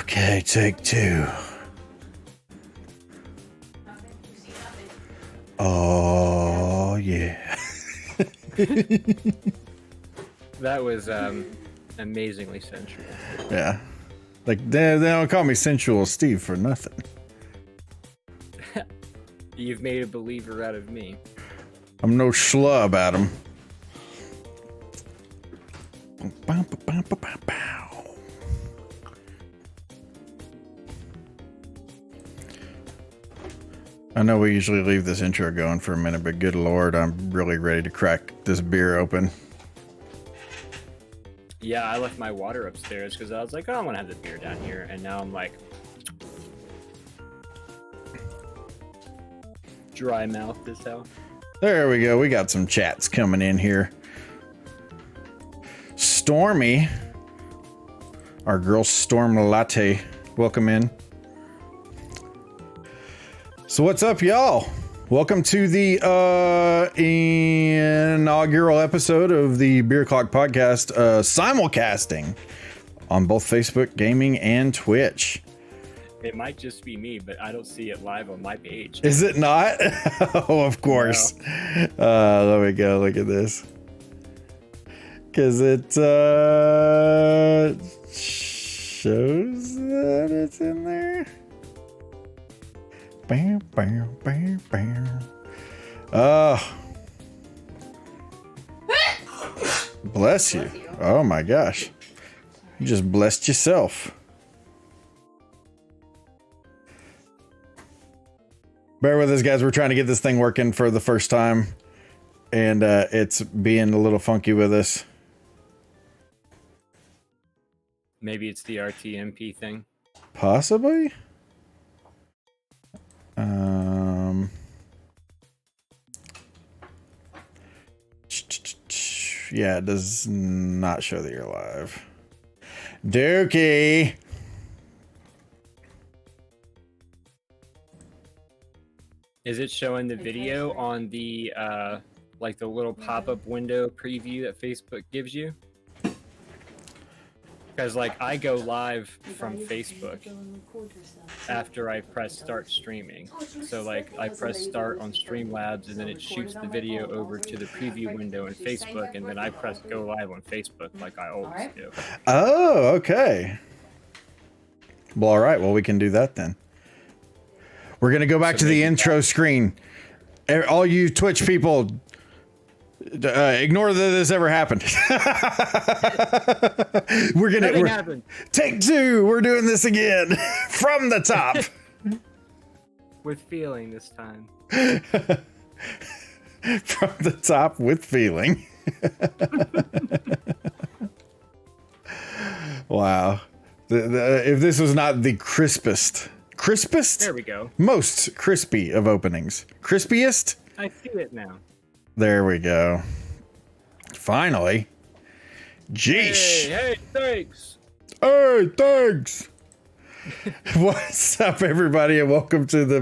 Okay, take two. Oh, yeah. That was amazingly sensual. Yeah. Like, they don't call me Sensual Steve for nothing. You've made a believer out of me. I'm no schlub, Adam. I know we usually leave this intro going for a minute, but good lord, I'm really ready to crack this beer open. Yeah, I left my water upstairs because I was like, oh, I want to have the beer down here. And now I'm like, dry mouth as hell. There we go. We got some chats coming in here. Stormy, our girl Storm Latte, welcome in. So what's up, y'all? Welcome to the inaugural episode of the Beer Clock Podcast, simulcasting on both Facebook Gaming and Twitch. It might just be me, but I don't see it live on my page. Is it not? Oh, of course. No. Let me go look at this. Because it shows that it's in there. Bam, bam, bam, bam. Bless you. Oh my gosh. You just blessed yourself. Bear with us, guys. We're trying to get this thing working for the first time. And it's being a little funky with us. Maybe it's the RTMP thing. Possibly. Yeah, it does not show that you're live. Dookie. Is it showing the video on the like the little pop-up window preview that Facebook gives you? Because like I go live from Facebook after I press start streaming. So like I press start on Streamlabs and then it shoots the video over to the preview window in Facebook and then I press go live on Facebook like I always do. Oh, okay. Well, all right. Well, we can do that then. We're going to go back to the intro screen. All you Twitch people, ignore that this ever happened. We're happened. Take two. We're doing this again from the top. With feeling this time. From the top with feeling. Wow. If this was not the crispest, there we go. Most crispy of openings. Crispiest? I see it now. There we go. Finally. Jeesh. Hey, thanks. Hey, thanks. What's up, everybody, and welcome to the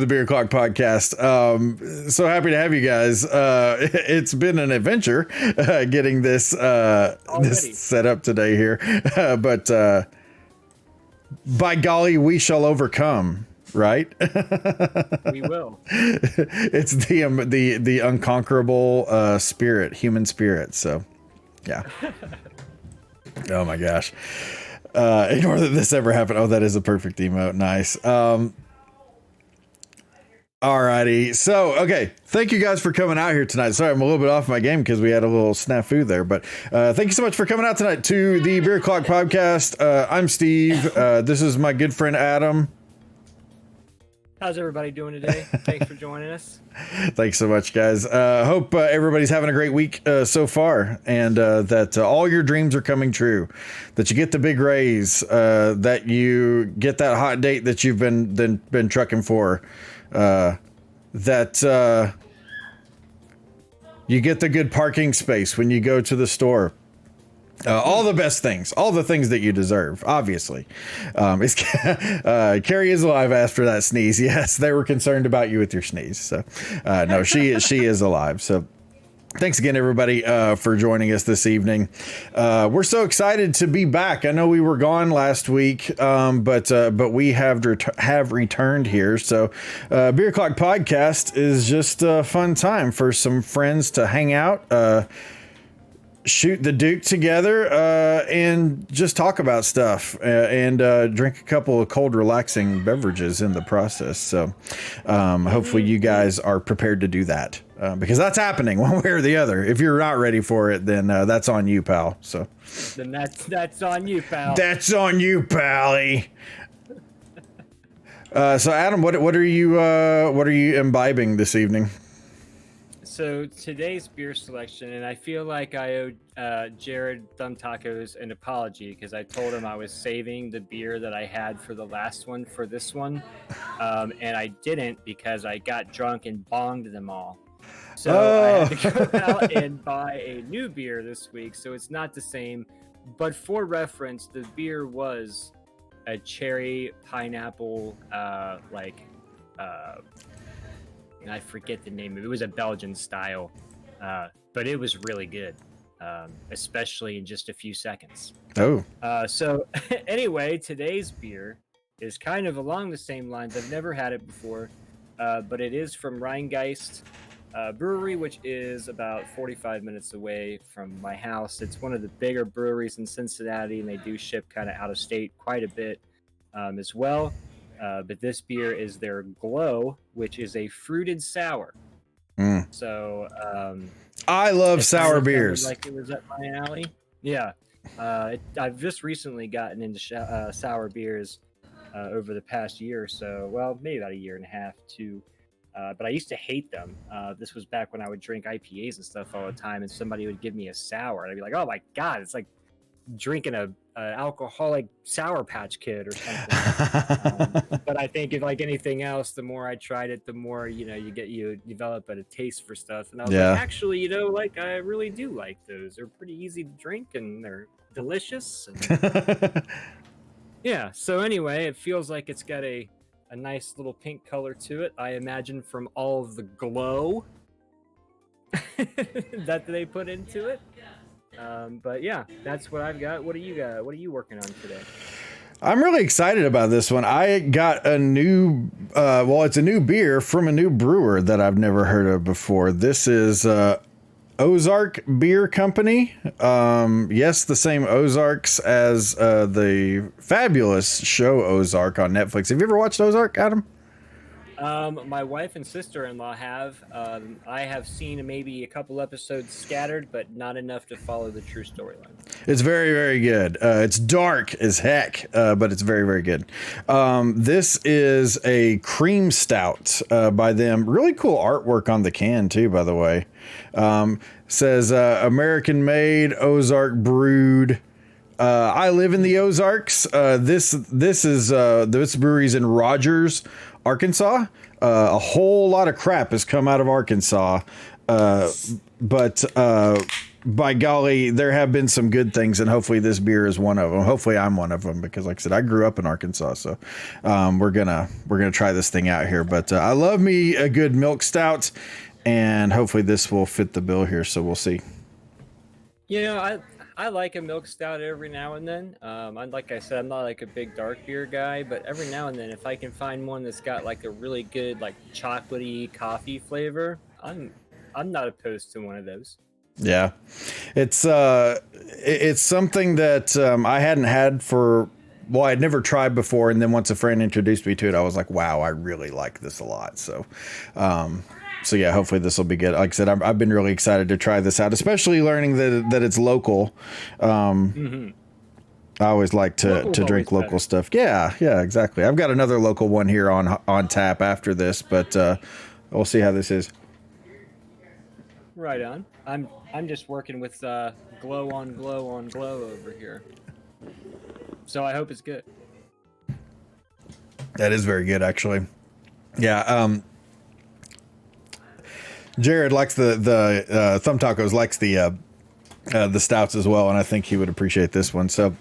Beer Clock Podcast. So happy to have you guys. It's been an adventure getting this set up today here, but by golly, we shall overcome. Right? We will. It's the unconquerable spirit, human spirit. So, yeah. Oh my gosh. Ignore that this ever happened. Oh, that is a perfect emote. Nice. Alrighty. So, okay. Thank you guys for coming out here tonight. Sorry, I'm a little bit off my game because we had a little snafu there, but thank you so much for coming out tonight to the Beer Clock Podcast. I'm Steve. This is my good friend Adam. How's everybody doing today? Thanks for joining us. Thanks so much, guys. Hope everybody's having a great week so far, and that all your dreams are coming true. That you get the big raise, that you get that hot date that you've been trucking for, that you get the good parking space when you go to the store. All the best things, all the things that you deserve, obviously. Carrie is alive after that sneeze. Yes, they were concerned about you with your sneeze. So, no, she is alive. So, Thanks again, everybody, for joining us this evening. We're so excited to be back. I know we were gone last week, but we have returned here. So, Beer Clock Podcast is just a fun time for some friends to hang out, shoot the Duke together, and just talk about stuff and drink a couple of cold, relaxing beverages in the process. So, hopefully, you guys are prepared to do that. Because that's happening one way or the other. If you're not ready for it, then that's on you, pal. So then that's on you, pal. That's on you, pally. So Adam, what are you imbibing this evening? So today's beer selection, and I feel like I owe Jared Thumb Tacos an apology because I told him I was saving the beer that I had for the last one for this one, and I didn't because I got drunk and bonged them all. So I had to go out and buy a new beer this week, so it's not the same. But for reference, the beer was a cherry pineapple, I forget the name of it. It was a Belgian style, but it was really good, especially in just a few seconds. Oh. So anyway, today's beer is kind of along the same lines. I've never had it before, but it is from Rheingeist Brewery, which is about 45 minutes away from my house. It's one of the bigger breweries in Cincinnati, and they do ship kind of out of state quite a bit as well. But this beer is their Glow, which is a fruited sour. So I love sour beers. Like it was up my alley. Yeah, I've just recently gotten into sour beers over the past year or so. Well, maybe about a year and a half, too. But I used to hate them. This was back when I would drink IPAs and stuff all the time, and somebody would give me a sour, and I'd be like, "Oh my god, it's like drinking a alcoholic Sour Patch Kid or something." But I think if like anything else, the more I tried it, the more you develop a taste for stuff. And I was like, actually, like I really do like those. They're pretty easy to drink and they're delicious. And yeah. So anyway, it feels like it's got a nice little pink color to it. I imagine from all of the glow that they put into it. But yeah, that's what I've got. What do you got? What are you working on today? I'm really excited about this one. I got a new, it's a new beer from a new brewer that I've never heard of before. This is Ozark Beer Company. Yes, the same Ozarks as the fabulous show Ozark on Netflix. Have you ever watched Ozark, Adam? My wife and sister-in-law have. I have seen maybe a couple episodes scattered, but not enough to follow the true storyline. It's very, very good. It's dark as heck, but it's very, very good. This is a cream stout by them. Really cool artwork on the can, too, by the way. Says American made, Ozark brewed. I live in the Ozarks. This brewery's in Rogers, Arkansas. A whole lot of crap has come out of Arkansas, but by golly, there have been some good things, and hopefully this beer is one of them. Hopefully I'm one of them, because like I said, I grew up in Arkansas, so we're gonna try this thing out here. But I love me a good milk stout, and hopefully this will fit the bill here. So we'll see. I like a milk stout every now and then. Like I said, I'm not like a big dark beer guy, but every now and then, if I can find one that's got like a really good like chocolatey coffee flavor, I'm not opposed to one of those. Yeah, it's something that I hadn't had I'd never tried before, and then once a friend introduced me to it, I was like, wow, I really like this a lot. So yeah, hopefully this will be good. Like I said, I've been really excited to try this out, especially learning that it's local. I always like to drink local stuff. Yeah, exactly. I've got another local one here on tap after this, but we'll see how this is. Right on. I'm just working with glow on glow on glow over here, so I hope it's good. That is very good, actually. Yeah. Jared likes the Thumb Tacos likes the stouts as well, and I think he would appreciate this one. So,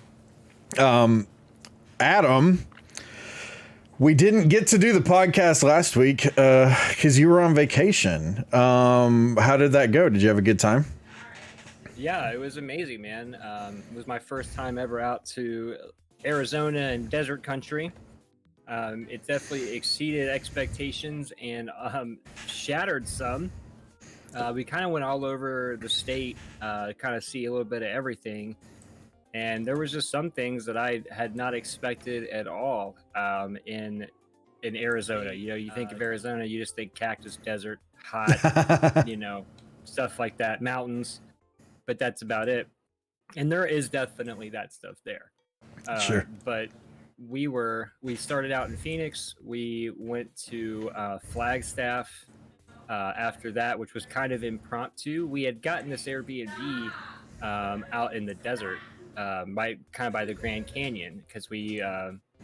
Adam, We didn't get to do the podcast last week because you were on vacation. How did that go? Did you have a good time? Yeah, it was amazing, man. It was my first time ever out to Arizona and desert country. It definitely exceeded expectations and shattered some. We kind of went all over the state, kind of see a little bit of everything. And there was just some things that I had not expected at all in Arizona. You know, you think of Arizona, you just think cactus desert, hot, you know, stuff like that, mountains, but that's about it. And there is definitely that stuff there. Sure. But we started out in Phoenix. We went to Flagstaff after that, which was kind of impromptu. We had gotten this Airbnb out in the desert. By the Grand Canyon, because we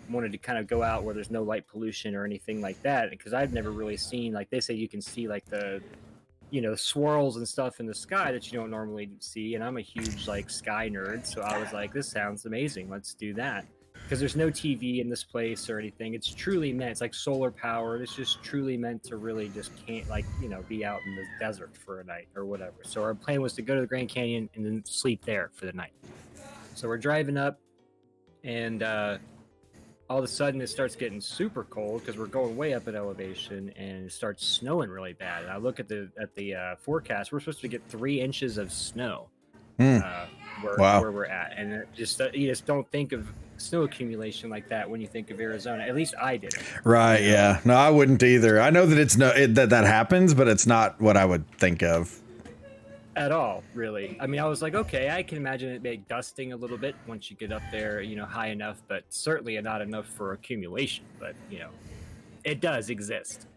wanted to kind of go out where there's no light pollution or anything like that, because I've never really seen, like they say you can see like the, you know, swirls and stuff in the sky that you don't normally see, and I'm a huge like sky nerd, so I was like, this sounds amazing, let's do that. Because there's no TV in this place or anything. It's truly meant, it's like solar powered. It's just truly meant to really just can't, like, you know, be out in the desert for a night or whatever. So our plan was to go to the Grand Canyon and then sleep there for the night. So we're driving up, and all of a sudden it starts getting super cold because we're going way up in elevation, and it starts snowing really bad. And I look at the forecast. We're supposed to get 3 inches of snow where we're at, and it just you just don't think of snow accumulation like that when you think of Arizona. At least I didn't. Right? You know? Yeah. No, I wouldn't either. I know that that happens, but it's not what I would think of. At all, really. I mean, I was like, okay, I can imagine it maybe dusting a little bit once you get up there, you know, high enough, but certainly not enough for accumulation. But, you know, it does exist.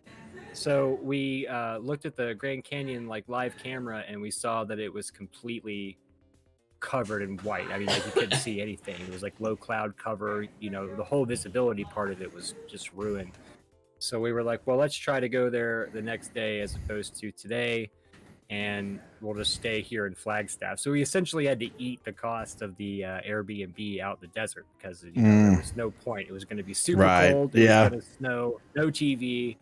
So we looked at the Grand Canyon, like, live camera, and we saw that it was completely covered in white. I mean, like, you couldn't see anything. It was like low cloud cover, you know, the whole visibility part of it was just ruined. So we were like, well, let's try to go there the next day as opposed to today, and we'll just stay here in Flagstaff. So we essentially had to eat the cost of the Airbnb out in the desert because, you know, there was no point. It was going to be super cold. It was going to snow, no TV.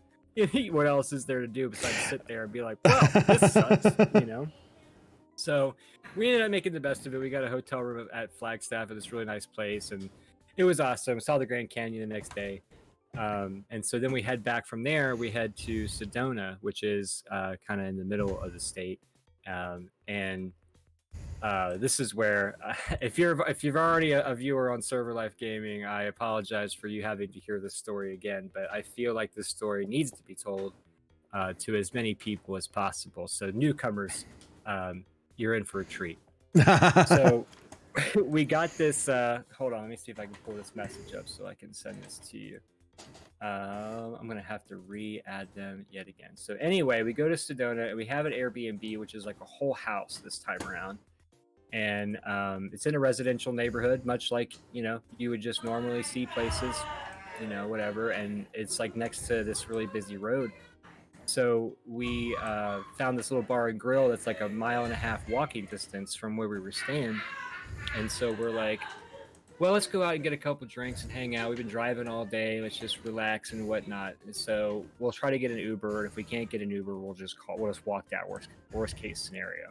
What else is there to do besides sit there and be like, well, this sucks, you know? So we ended up making the best of it. We got a hotel room at Flagstaff at this really nice place, and it was awesome. Saw the Grand Canyon the next day. And so then we head back from there. We head to Sedona, which is kind of in the middle of the state. And this is where, if you're already a viewer on Server Life Gaming, I apologize for you having to hear this story again. But I feel like this story needs to be told to as many people as possible. So newcomers, you're in for a treat. So we got this. Hold on, let me see if I can pull this message up so I can send this to you. I'm gonna have to re-add them yet again. So anyway, we go to Sedona and we have an Airbnb, which is like a whole house this time around, and it's in a residential neighborhood, much like, you know, you would just normally see places, you know, whatever, and it's like next to this really busy road. So we found this little bar and grill that's like a 1.5 mile walking distance from where we were staying, and so we're like, well, let's go out and get a couple drinks and hang out. We've been driving all day. Let's just relax and whatnot. And so we'll try to get an Uber. If we can't get an Uber, we'll just walk that worst case scenario.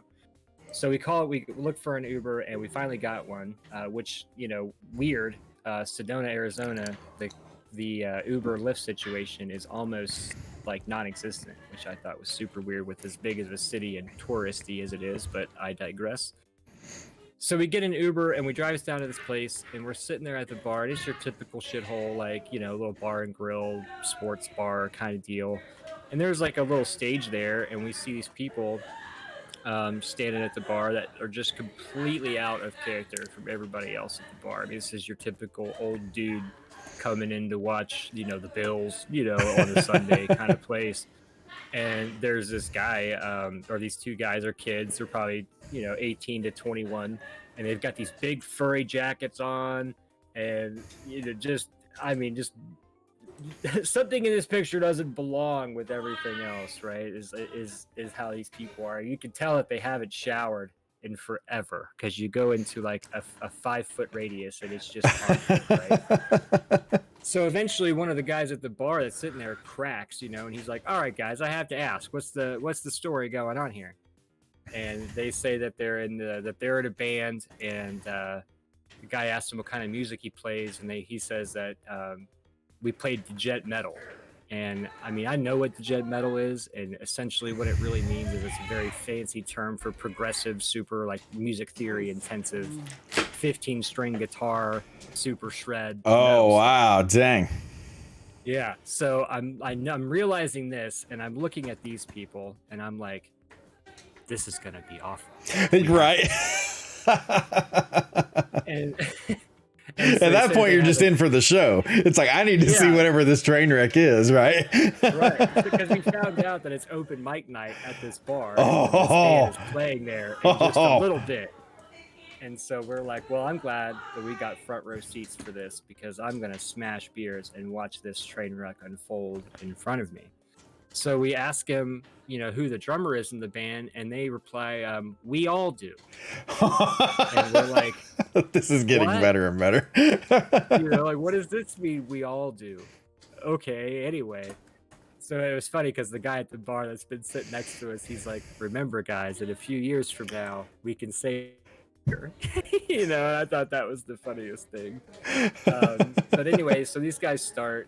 So we look for an Uber, and we finally got one, which, you know, weird. Sedona, Arizona, the Uber Lyft situation is almost like non-existent, which I thought was super weird with as big as a city and touristy as it is, but I digress. So we get an Uber and we drive us down to this place, and we're sitting there at the bar. And it's your typical shithole, like, you know, little bar and grill, sports bar kind of deal. And there's like a little stage there, and we see these people standing at the bar that are just completely out of character from everybody else at the bar. I mean, this is your typical old dude coming in to watch, you know, the Bills, you know, on a Sunday kind of place. And there's this guy, or these two guys are kids. They're probably, you know, 18 to 21, and they've got these big furry jackets on, and, you know, just something in this picture doesn't belong with everything else, right? Is how these people are. You can tell that they haven't showered in forever, because you go into like a 5-foot radius and it's just awful, right? So eventually one of the guys at the bar that's sitting there cracks, you know, and he's like, all right, guys, I have to ask, what's the story going on here? And they say that they're in a band, and the guy asks him what kind of music he plays, and he says that we played jet metal. And I mean, I know what jet metal is, and essentially what it really means is it's a very fancy term for progressive, super like music theory intensive 15-string guitar, super shred. Oh wow, dang. Yeah. So I'm realizing this, and I'm looking at these people, and I'm like, this is gonna be awful. Right. And at that point, you're just in for the show. It's like, I need to see whatever this train wreck is, right? Right. Because we found out that it's open mic night at this bar. Oh. And this band is playing there in just a little bit. And so we're like, well, I'm glad that we got front row seats for this, because I'm going to smash beers and watch this train wreck unfold in front of me. So we ask him, you know, who the drummer is in the band, and they reply, we all do. And we're like, this is getting better and better. You know, like, what does this mean, we all do? Okay, anyway. So it was funny because the guy at the bar that's been sitting next to us, he's like, remember, guys, in a few years from now, we can say, you know, I thought that was the funniest thing. But anyway, so these guys start,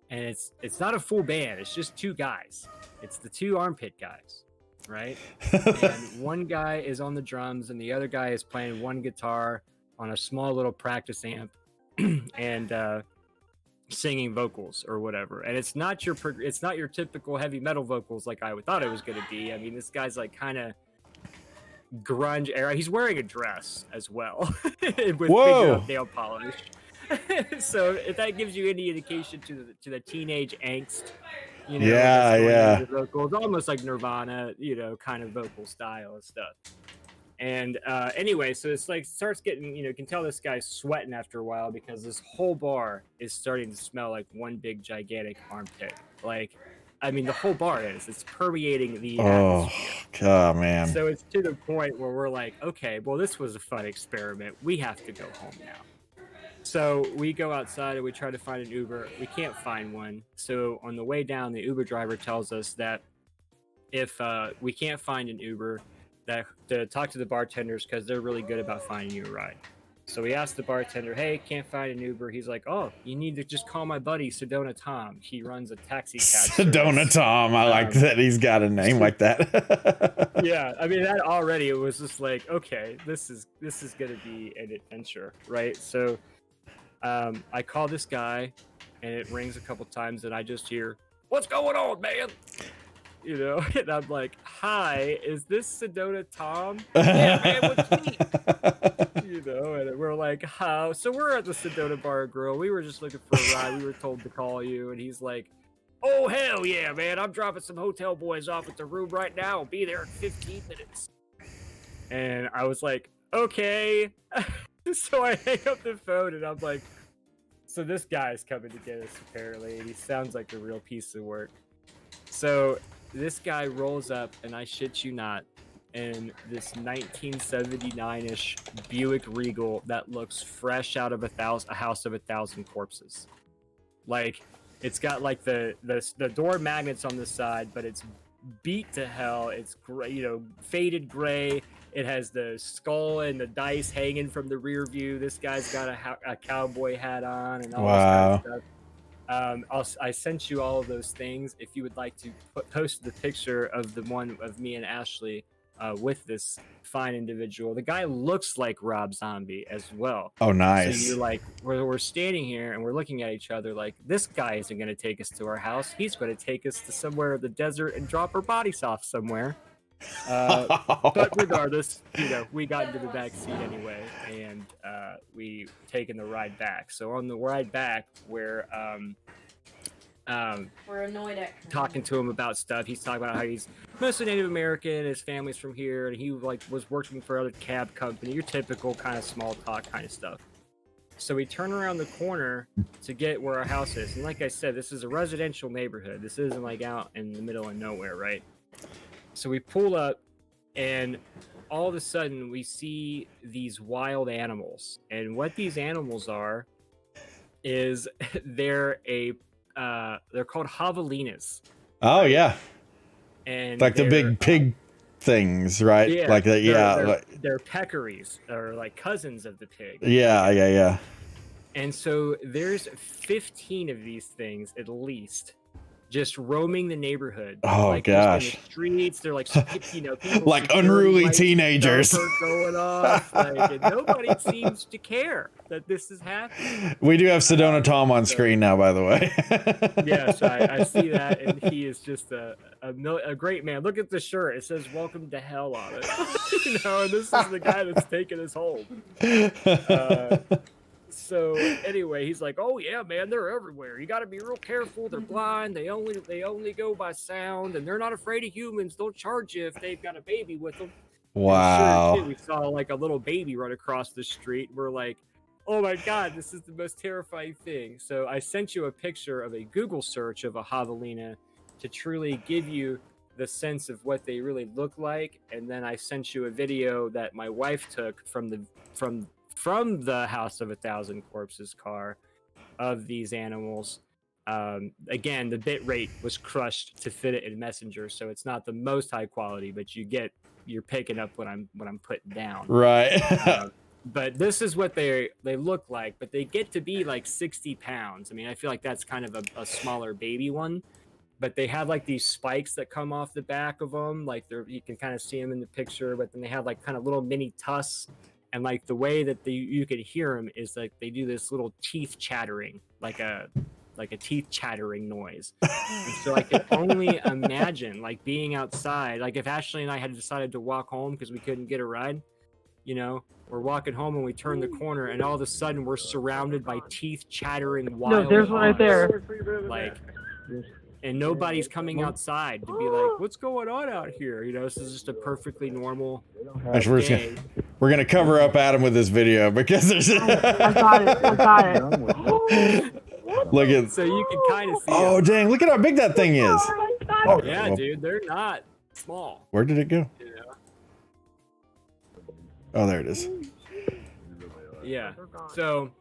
and it's not a full band. It's just two guys. It's the two armpit guys, right? And one guy is on the drums, and the other guy is playing one guitar on a small little practice amp, and singing vocals or whatever. And it's not your typical heavy metal vocals like I thought it was going to be. I mean, this guy's like kind of grunge era. He's wearing a dress as well with big nail polish. So if that gives you any indication to the teenage angst, you know, the vocals, almost like Nirvana, you know, kind of vocal style and stuff. And anyway, so it's like starts getting, you know, you can tell this guy's sweating after a while, because this whole bar is starting to smell like one big gigantic armpit. Like, I mean, the whole bar it's permeating the atmosphere. God, man. So it's to the point where we're like, okay, well, this was a fun experiment. We have to go home now. So we go outside and we try to find an Uber. We can't find one. So on the way down, the Uber driver tells us that if we can't find an Uber, that to talk to the bartenders, because they're really good about finding you a ride. So we asked the bartender, hey, can't find an Uber. He's like, oh, you need to just call my buddy Sedona Tom. He runs a taxi cab Sedona Tom. I like that he's got a name like that. Yeah, I mean, that already, it was just like, okay, this is going to be an adventure, right? So I call this guy, and it rings a couple times, and I just hear, what's going on, man? You know, and I'm like, hi, is this Sedona Tom? Yeah, man, what's me? You know, and we're like, how? So we're at the Sedona Bar and Grill. We were just looking for a ride. We were told to call you. And he's like, oh, hell yeah, man. I'm dropping some hotel boys off at the room right now. I'll be there in 15 minutes. And I was like, okay. So I hang up the phone, and I'm like, so this guy's coming to get us, apparently. And he sounds like a real piece of work. So this guy rolls up, and I shit you not, in this 1979-ish Buick Regal that looks fresh out of a house of 1,000 corpses. Like, it's got like the door magnets on the side, but it's beat to hell. It's gray, you know, faded gray. It has the skull and the dice hanging from the rear view. This guy's got a cowboy hat on and all this kind of stuff. I sent you all of those things. If you would like to post the picture of the one of me and Ashley with this fine individual. The guy looks like Rob Zombie as well. Oh, nice. So you're like, we're standing here and we're looking at each other like, this guy isn't going to take us to our house. He's going to take us to somewhere in the desert and drop our bodies off somewhere. But regardless, you know, we got into the back seat anyway, and we taken the ride back. So on the ride back, we're annoyed at talking to him about stuff. He's talking about how he's mostly Native American, his family's from here, and he like was working for other cab company, your typical kind of small talk kind of stuff. So we turn around the corner to get where our house is, and like I said, this is a residential neighborhood. This isn't like out in the middle of nowhere, right? So we pull up, and all of a sudden we see these wild animals, and what these animals are is they're called javelinas. Oh yeah, And like the big pig things, right? Yeah, Like that. Yeah, they're peccaries, or like cousins of the pig. yeah. And so there's 15 of these things at least, just roaming the neighborhood. Oh like, gosh, just in the streets. They're like, people like unruly teenagers going off. Like, and nobody seems to care that this is happening. We do have Sedona Tom on screen now, by the way. Yes, I see that, and he is just a great man. Look at the shirt; it says "Welcome to Hell" on it. And this is the guy that's taking us home. So anyway, he's like, "Oh yeah, man, they're everywhere. You got to be real careful. They're blind. They only go by sound, and they're not afraid of humans. They'll charge you if they've got a baby with them." Wow. And sure, we saw like a little baby run across the street. We're like, "Oh my God, this is the most terrifying thing." So I sent you a picture of a Google search of a javelina to truly give you the sense of what they really look like, and then I sent you a video that my wife took from the House of a Thousand Corpses car of these animals. Again, the bit rate was crushed to fit it in Messenger, so it's not the most high quality, but you're picking up what I'm putting down. Right. But this is what they look like, but they get to be like 60 pounds. I mean, I feel like that's kind of a smaller baby one, but they have like these spikes that come off the back of them. Like you can kind of see them in the picture, but then they have like kind of little mini tusks. And like the way that you could hear them is like they do this little teeth chattering, like a teeth chattering noise. And so I could only imagine like being outside, like if Ashley and I had decided to walk home because we couldn't get a ride, we're walking home and we turn the corner and all of a sudden we're surrounded by teeth chattering wild No, there's one right there. Like, and nobody's coming outside to be like, "What's going on out here?" This is just a perfectly normal day. We're gonna cover up Adam with this video because there's. I got it. Look at. So you can kind of see. Oh dang! Look at how big that thing is. Oh yeah, dude, they're not small. Where did it go? Oh, there it is. Yeah. So.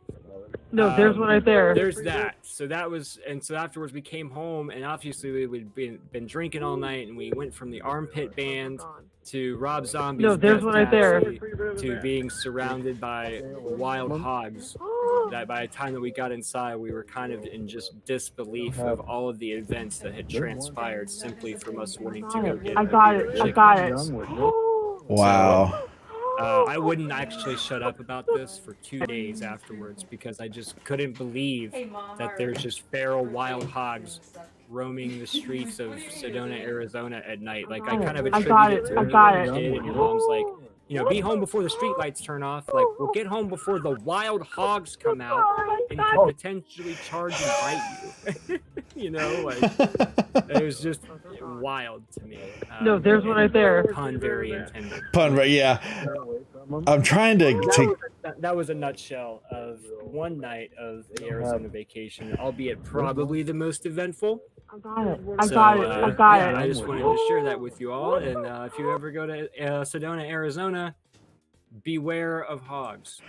No, there's one right there. There's that. So that was, and so afterwards we came home, and obviously we'd been drinking all night, and we went from the Armpit Band to Rob Zombie's No, there's one right there. to being surrounded by wild hogs. That by the time that we got inside, we were kind of in just disbelief of all of the events that had transpired simply from us wanting to go get. I got it. Wow. I wouldn't actually shut up about this for 2 days afterwards because I just couldn't believe that there's just feral wild hogs roaming the streets of Sedona, Arizona at night. Like I kind of attribute it to when you were a kid and your mom's like, be home before the street lights turn off. Like, we'll get home before the wild hogs come out and could potentially charge and bite you. Like it was just wild to me. No, there's one right there. Pun very intended. Pun, right? Yeah. I'm trying to. That was a nutshell of one night of the Arizona vacation, albeit probably the most eventful. I got it. I just wanted to share that with you all. And if you ever go to Sedona, Arizona, beware of hogs.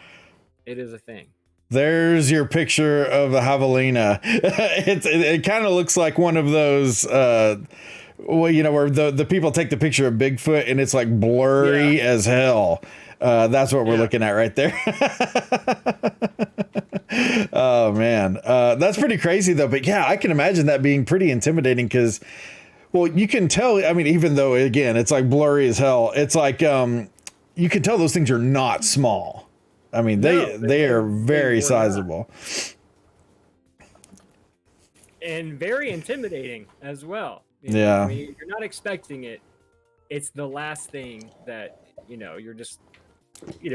It is a thing. There's your picture of the javelina. It kind of looks like one of those, where the people take the picture of Bigfoot and it's like blurry as hell. That's what we're looking at right there. Oh man. That's pretty crazy though. But yeah, I can imagine that being pretty intimidating because, well, you can tell, I mean, even though again, it's like blurry as hell, it's like, you can tell those things are not small. I mean, they are very sizable. And very intimidating as well. I mean, you're not expecting it. It's the last thing that, you're just,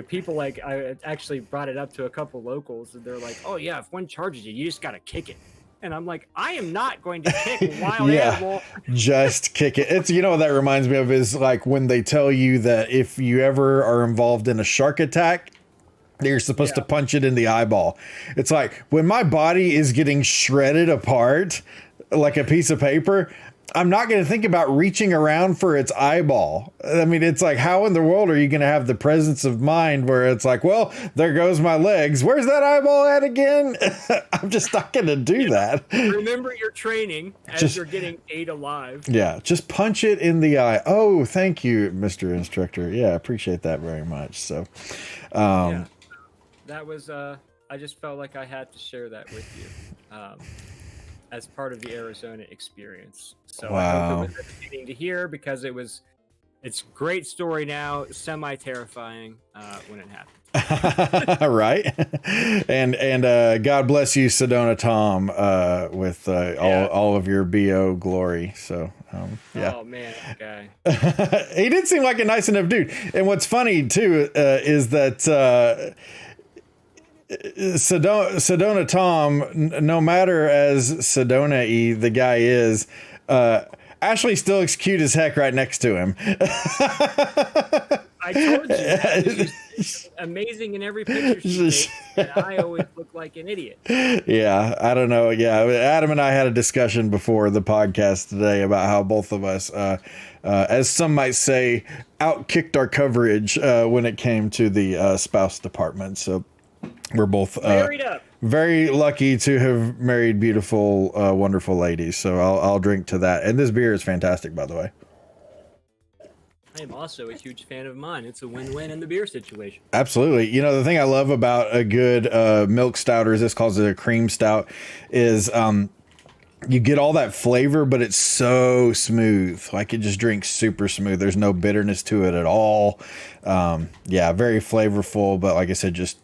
people like, I actually brought it up to a couple locals and they're like, "Oh yeah, if one charges you, you just got to kick it." And I'm like, I am not going to kick a wild animal. Just kick it. It's, what that reminds me of is like when they tell you that if you ever are involved in a shark attack, you're supposed to punch it in the eyeball. It's like when my body is getting shredded apart like a piece of paper, I'm not going to think about reaching around for its eyeball. I mean, it's like, how in the world are you going to have the presence of mind where it's like, well, there goes my legs. Where's that eyeball at again? I'm just not going to do that. Remember your training as you're getting ate alive. Yeah, just punch it in the eye. Oh, thank you, Mr. Instructor. Yeah, I appreciate that very much. So, yeah, that was, I just felt like I had to share that with you. As part of the Arizona experience. So I hope it was entertaining to hear, because it's a great story now, semi-terrifying when it happened. Right. And God bless you, Sedona Tom, with all of your BO glory. So yeah. Oh man, that guy. He did seem like a nice enough dude. And what's funny too is that Sedona Tom, no matter as Sedona-y the guy is, Ashley still looks cute as heck right next to him. I told you, she's amazing in every picture she takes, and I always look like an idiot. Yeah, I don't know. Yeah, Adam and I had a discussion before the podcast today about how both of us, as some might say, outkicked our coverage when it came to the spouse department. So we're both Married up. Very lucky to have married beautiful, wonderful ladies. So I'll drink to that. And this beer is fantastic, by the way. I am also a huge fan of mine. It's a win-win in the beer situation. Absolutely. You know, the thing I love about a good milk stout, or as this calls it, a cream stout, is you get all that flavor, but it's so smooth. Like, it just drinks super smooth. There's no bitterness to it at all. Yeah, very flavorful, but like I said, just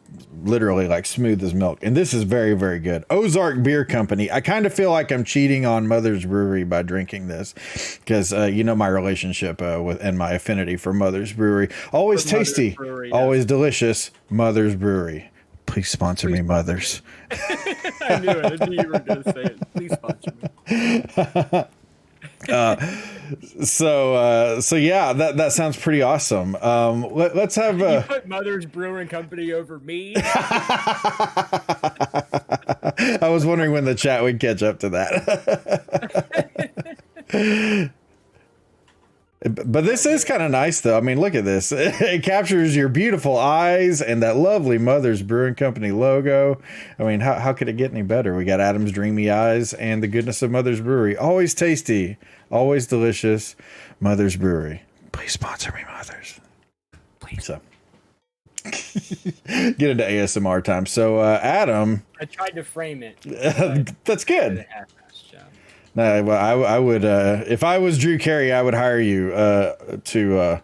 literally like smooth as milk. And this is very, very good. Ozark Beer Company. I kind of feel like I'm cheating on Mother's Brewery by drinking this, because you know my relationship with and my affinity for Mother's Brewery. Always tasty, Brewery, always delicious. Mother's Brewery. Please sponsor me, Mothers. I knew it. I knew you were going to say it. Please sponsor me. So yeah, that sounds pretty awesome. Let's have you put Mother's Brewing Company over me. I was wondering when the chat would catch up to that. But this is kind of nice, though. I mean, look at this. It captures your beautiful eyes and that lovely Mother's Brewing Company logo. I mean, how could it get any better? We got Adam's dreamy eyes and the goodness of Mother's Brewery. Always tasty, always delicious. Mother's Brewery. Please sponsor me, Mothers. Please. So get into ASMR time. So Adam, I tried to frame it. That's good. No, well, I would, if I was Drew Carey, I would hire you to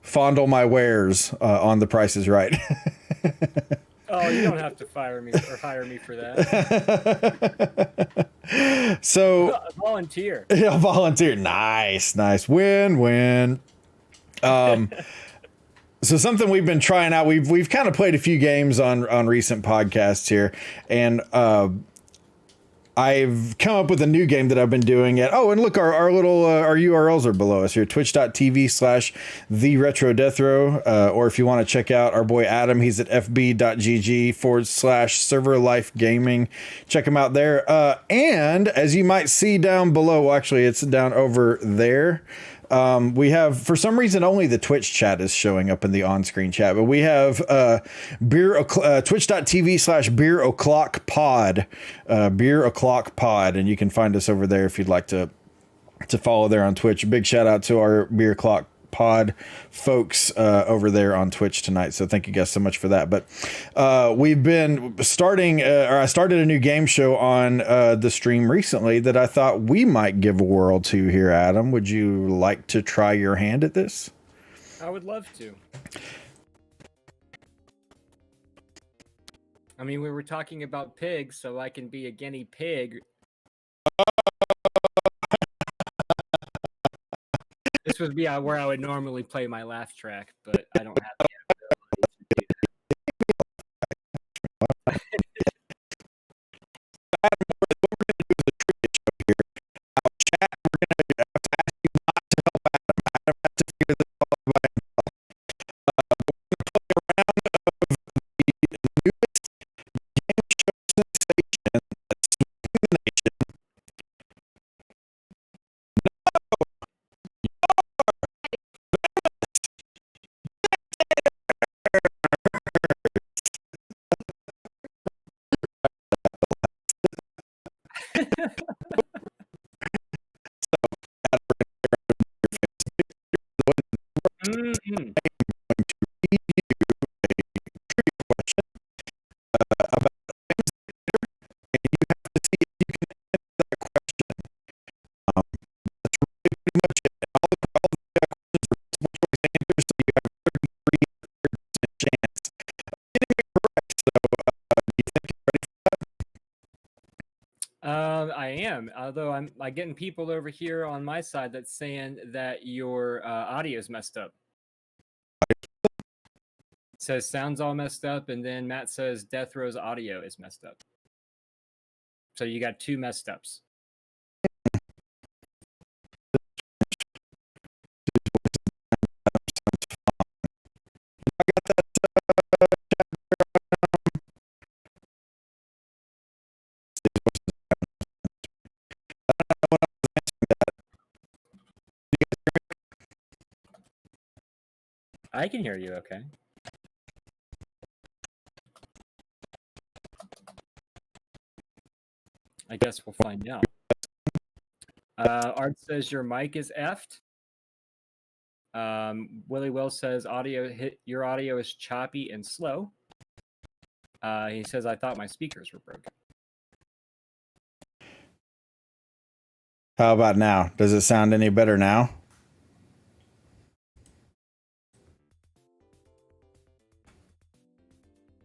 fondle my wares on The Price is Right. Oh, you don't have to fire me or hire me for that. So volunteer. Yeah, volunteer. Nice. Win. So something we've been trying out. We've kind of played a few games on recent podcasts here, and I've come up with a new game that I've been doing at, and look, our little, our URLs are below us here, twitch.tv/the retro death row. Or if you want to check out our boy Adam, he's at fb.gg/server life gaming. Check him out there. And as you might see down below, well, actually it's down over there. We have, for some reason, only the Twitch chat is showing up in the on-screen chat, but we have twitch.tv/beer o'clock pod, beer o'clock pod, and you can find us over there if you'd like to follow there on Twitch. A big shout out to our beer o'clock pod folks over there on Twitch tonight, so thank you guys so much for that. But we've been starting, or I started a new game show on the stream recently that I thought we might give a whirl to here. Adam, would you like to try your hand at this? I would love to. I mean, we were talking about pigs, so I can be a guinea pig. This would be where I would normally play my laugh track, but I don't have the ability to do that. am. Although I'm getting people over here on my side that's saying that your audio is messed up. It says sounds all messed up, and then Matt says Death Row's audio is messed up. So you got 2 messed ups. I can hear you okay. I guess we'll find out. Art says your mic is effed. Willie Will says your audio is choppy and slow. He says I thought my speakers were broken. How about now? Does it sound any better now?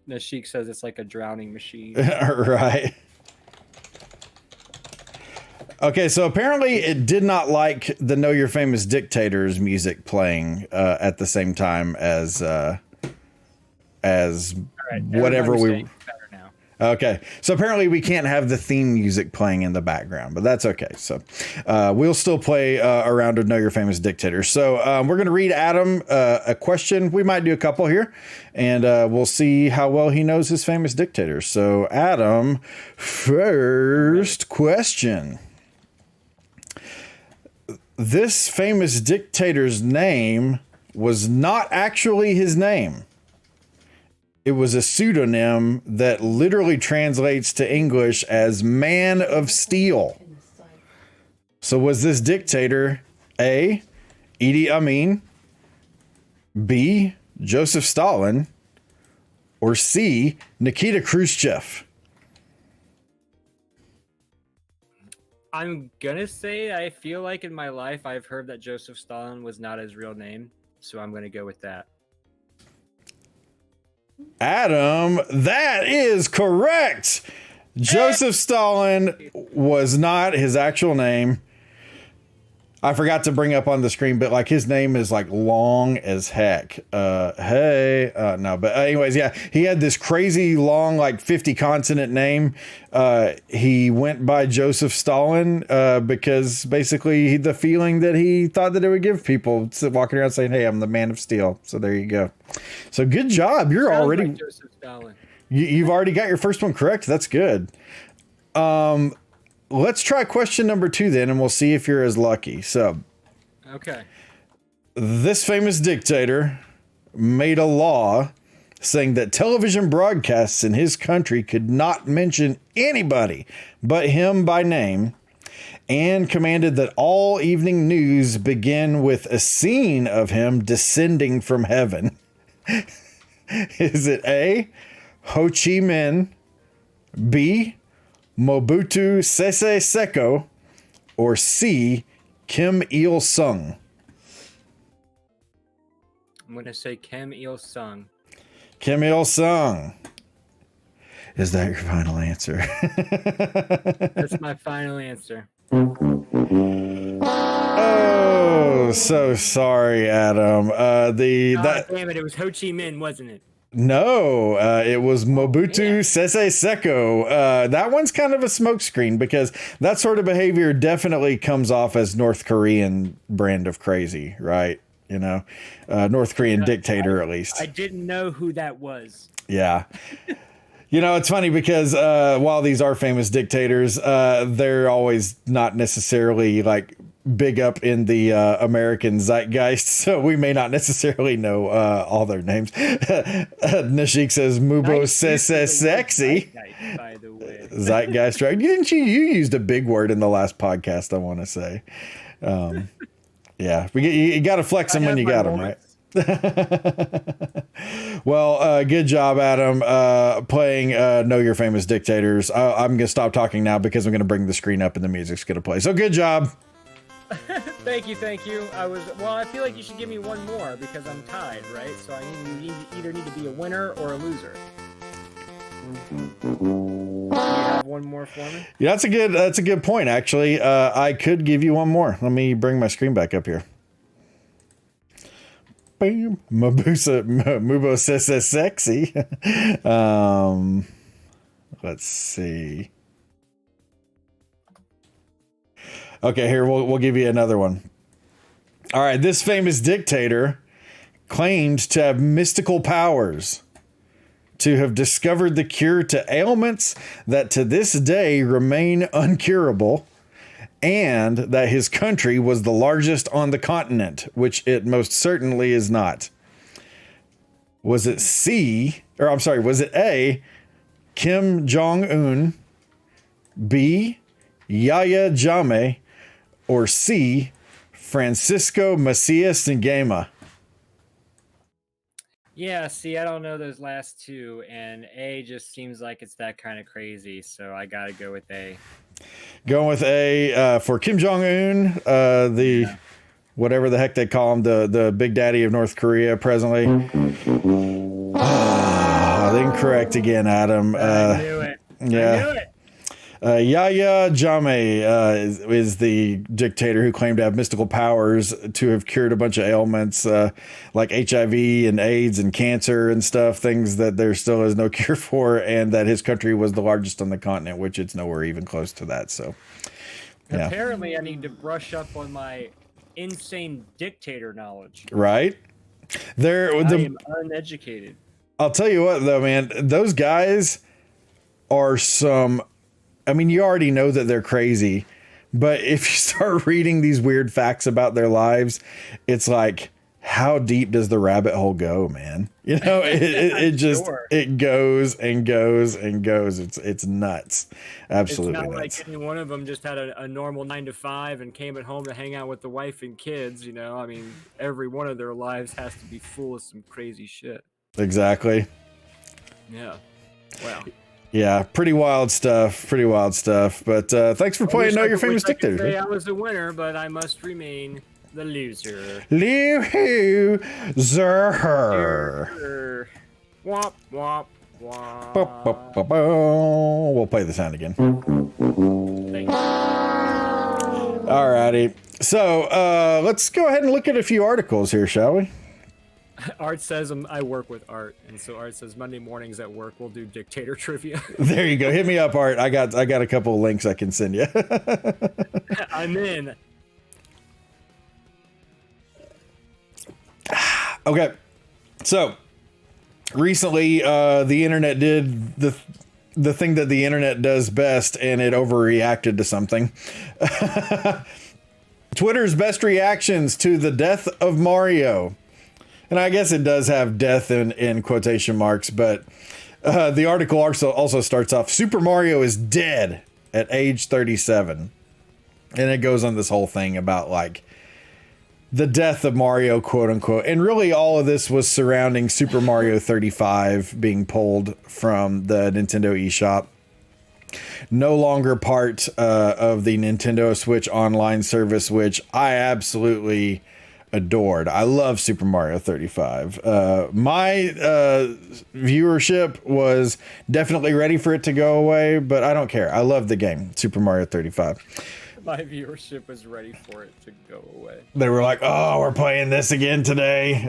Nashik says it's like a drowning machine. Right. Okay, so apparently it did not like the Know Your Famous Dictators music playing at the same time as whatever we. Okay, so apparently we can't have the theme music playing in the background, but that's okay. So we'll still play a round of Know Your Famous Dictators. So we're going to read Adam a question. We might do a couple here, and we'll see how well he knows his famous dictators. So Adam, first question. This famous dictator's name was not actually his name. It was a pseudonym that literally translates to English as Man of Steel. So was this dictator A, Idi Amin, B, Joseph Stalin, or C, Nikita Khrushchev? I'm gonna say I feel like in my life I've heard that Joseph Stalin was not his real name, so I'm gonna go with that. Adam, that is correct. Joseph Stalin was not his actual name. I forgot to bring up on the screen, but like his name is like long as heck. No, but anyways, yeah, he had this crazy long, like 50 consonant name. He went by Joseph Stalin because basically the feeling that he thought that it would give people walking around saying, "Hey, I'm the Man of Steel." So there you go. So good job. You're Sounds already like Joseph Stalin. You've already got your first one correct. That's good. Let's try question number 2 then, and we'll see if you're as lucky. So, okay. This famous dictator made a law saying that television broadcasts in his country could not mention anybody but him by name, and commanded that all evening news begin with a scene of him descending from heaven. Is it A, Ho Chi Minh, B, Mobutu Sese Seko, or C, Kim Il-sung? I'm going to say Kim Il-sung. Kim Il-sung. Is that your final answer? That's my final answer. Oh, so sorry, Adam. Damn it, it was Ho Chi Minh, wasn't it? No, it was Mobutu Sese Seko. That one's kind of a smokescreen because that sort of behavior definitely comes off as North Korean brand of crazy, right? You know, North Korean dictator, at least. I didn't know who that was. Yeah. You know, it's funny because while these are famous dictators, they're always not necessarily like big up in the American zeitgeist, so we may not necessarily know all their names. Nashik says Mubo Sese Sexy. By the way. Zeitgeist, right? Didn't you used a big word in the last podcast, I want to say. Yeah, you got to flex them when you got them, right? Well, good job, Adam, playing Know Your Famous Dictators. I'm going to stop talking now because I'm going to bring the screen up and the music's going to play. So good job. Thank you. I feel like you should give me one more because I'm tied, right? So either need to be a winner or a loser. Do you have one more for me? Yeah, that's a good point, actually. I could give you one more. Let me bring my screen back up here. Bam. Mubo says sexy. Let's see. Okay, here we'll give you another one. All right, this famous dictator claimed to have mystical powers, to have discovered the cure to ailments that to this day remain uncurable, and that his country was the largest on the continent, which it most certainly is not. Was it was it A, Kim Jong-un, B, Yahya Jammeh, or C, Francisco Macias Nguema? Yeah, see, I don't know those last two, and A just seems like it's that kind of crazy, so I gotta go with A. Going with A for Kim Jong-un, whatever the heck they call him, the big daddy of North Korea presently. Incorrect again, Adam. I knew it. Yeah. I knew it. Yahya Jammeh is the dictator who claimed to have mystical powers to have cured a bunch of ailments like HIV and AIDS and cancer and stuff, things that there still is no cure for, and that his country was the largest on the continent, which it's nowhere even close to that. So, yeah. Apparently, I need to brush up on my insane dictator knowledge. Right? I am uneducated. I'll tell you what, though, man, those guys are some... I mean, you already know that they're crazy, but if you start reading these weird facts about their lives, it's like, how deep does the rabbit hole go, man? You know, it just, Sure. It goes and goes and goes. It's nuts. Absolutely It's not nuts. like any one of them just had a normal 9 to 5 and came at home to hang out with the wife and kids, you know? I mean, every one of their lives has to be full of some crazy shit. Exactly. Yeah. Wow. Yeah, pretty wild stuff. But thanks for playing Know Your Famous Dictator. I was a winner, but I must remain the loser. Loser. Womp, womp, womp. We'll play the sound again. Thank you. Alrighty. So let's go ahead and look at a few articles here, shall we? Art says I work with Art, and so Art says Monday mornings at work we'll do dictator trivia. There you go. Hit me up, Art. I got a couple of links I can send you. I'm in. Okay. So recently, the internet did the thing that the internet does best, and it overreacted to something. Twitter's best reactions to the death of Mario. And I guess it does have death in quotation marks, but the article also starts off, Super Mario is dead at age 37. And it goes on this whole thing about like the death of Mario, quote unquote. And really all of this was surrounding Super Mario 35 being pulled from the Nintendo eShop. No longer part of the Nintendo Switch online service, which I absolutely adored. I love Super Mario 35. My viewership was definitely ready for it to go away, but I don't care. I love the game, Super Mario 35. My viewership was ready for it to go away. They were like, oh, we're playing this again today.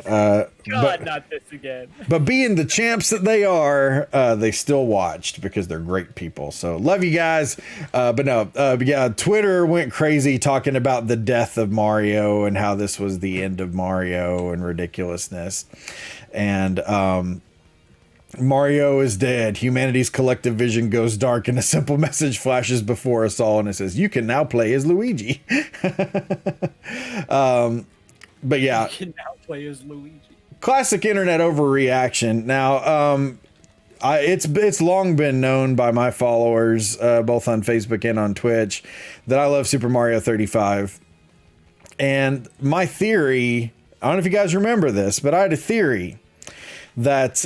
Not this again. But being the champs that they are, they still watched because they're great people. So love you guys. Yeah, Twitter went crazy talking about the death of Mario and how this was the end of Mario and ridiculousness. And Mario is dead. Humanity's collective vision goes dark, and a simple message flashes before us all, and it says, "You can now play as Luigi." But yeah, You can now play as Luigi. Classic internet overreaction. Now, it's long been known by my followers, both on Facebook and on Twitch, that I love Super Mario 35. And my theory, I don't know if you guys remember this, but I had a theory that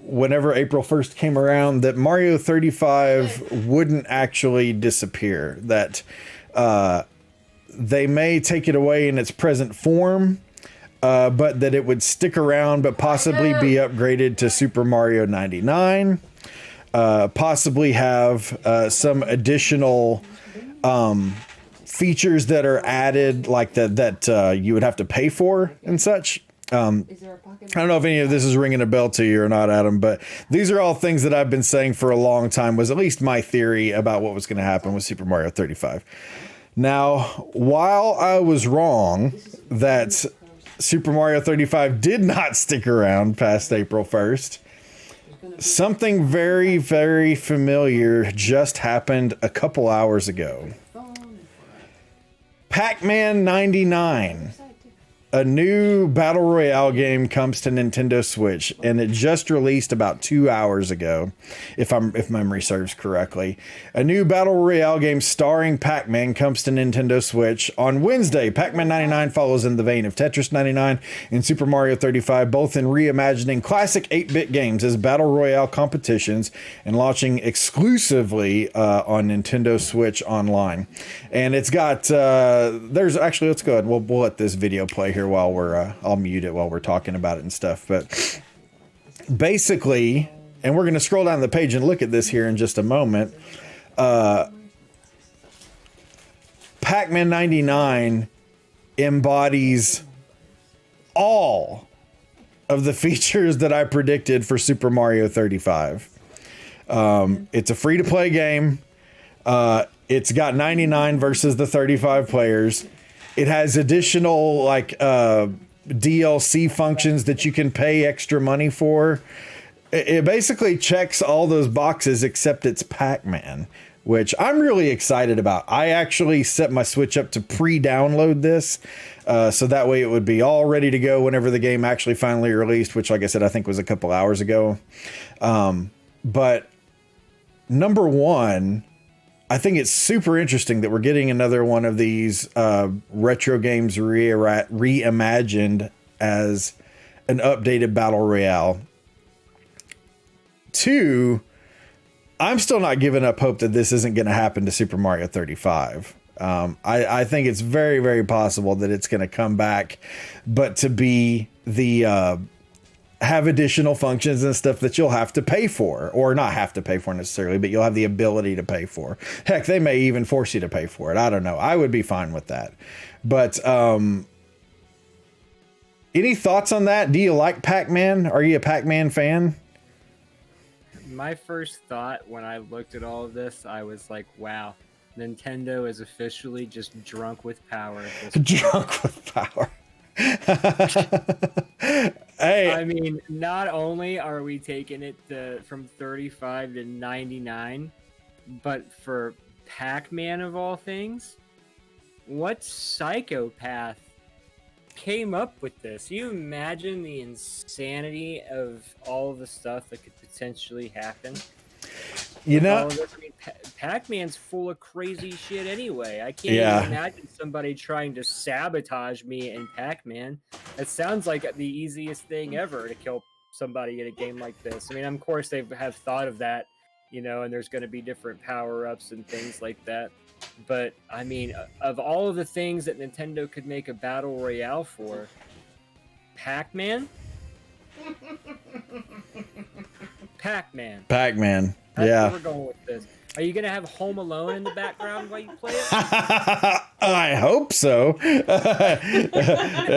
whenever April 1st came around, that Mario 35 wouldn't actually disappear, that they may take it away in its present form, but that it would stick around, but possibly be upgraded to Super Mario 99. possibly have some additional features that are added, like that you would have to pay for and such. I don't know if any of this is ringing a bell to you or not, Adam, but these are all things that I've been saying for a long time, was at least my theory about what was going to happen with Super Mario 35. Now, while I was wrong that Super Mario 35 did not stick around past April 1st, something very, very familiar just happened a couple hours ago. Pac-Man 99. A new Battle Royale game comes to Nintendo Switch, and it just released about 2 hours ago, if memory serves correctly. A new Battle Royale game starring Pac-Man comes to Nintendo Switch on Wednesday. Pac-Man 99 follows in the vein of Tetris 99 and Super Mario 35, both in reimagining classic 8-bit games as Battle Royale competitions and launching exclusively on Nintendo Switch Online. And it's got, there's actually, let's go ahead. We'll let this video play here while we're I'll mute it while we're talking about it and stuff, but basically, and we're going to scroll down the page and look at this here in just a moment. Pac-Man 99 embodies all of the features that I predicted for Super Mario 35. It's a free-to-play game. It's got 99 versus the 35 players. It has additional DLC functions that you can pay extra money for. It basically checks all those boxes except it's Pac-Man, which I'm really excited about. I actually set my Switch up to pre-download this, so that way it would be all ready to go whenever the game actually finally released, which, like I said, I think was a couple hours ago. But number one, I think it's super interesting that we're getting another one of these retro games reimagined as an updated Battle Royale. Two, I'm still not giving up hope that this isn't going to happen to Super Mario 35. I think it's very, very possible that it's going to come back, but to be the have additional functions and stuff that you'll have to pay for, or not have to pay for necessarily, but you'll have the ability to pay for. Heck, they may even force you to pay for it. I don't know. I would be fine with that. But any thoughts on that? Do you like Pac-Man? Are you a Pac-Man fan? My first thought when I looked at all of this, I was like, wow, Nintendo is officially just drunk with power. Drunk with power. Hey, I mean, not only are we taking it from 35 to 99, but for Pac-Man of all things, what psychopath came up with this? You imagine the insanity of all of the stuff that could potentially happen? You know, I mean, Pac-Man's full of crazy shit anyway. I can't even imagine somebody trying to sabotage me in Pac-Man. It sounds like the easiest thing ever to kill somebody in a game like this. I mean, of course, they have thought of that, and there's going to be different power-ups and things like that. But, I mean, of all of the things that Nintendo could make a Battle Royale for, Pac-Man? Pac-Man. Pac-Man. That's yeah. where we're going with this. Are you going to have Home Alone in the background while you play it? I hope so.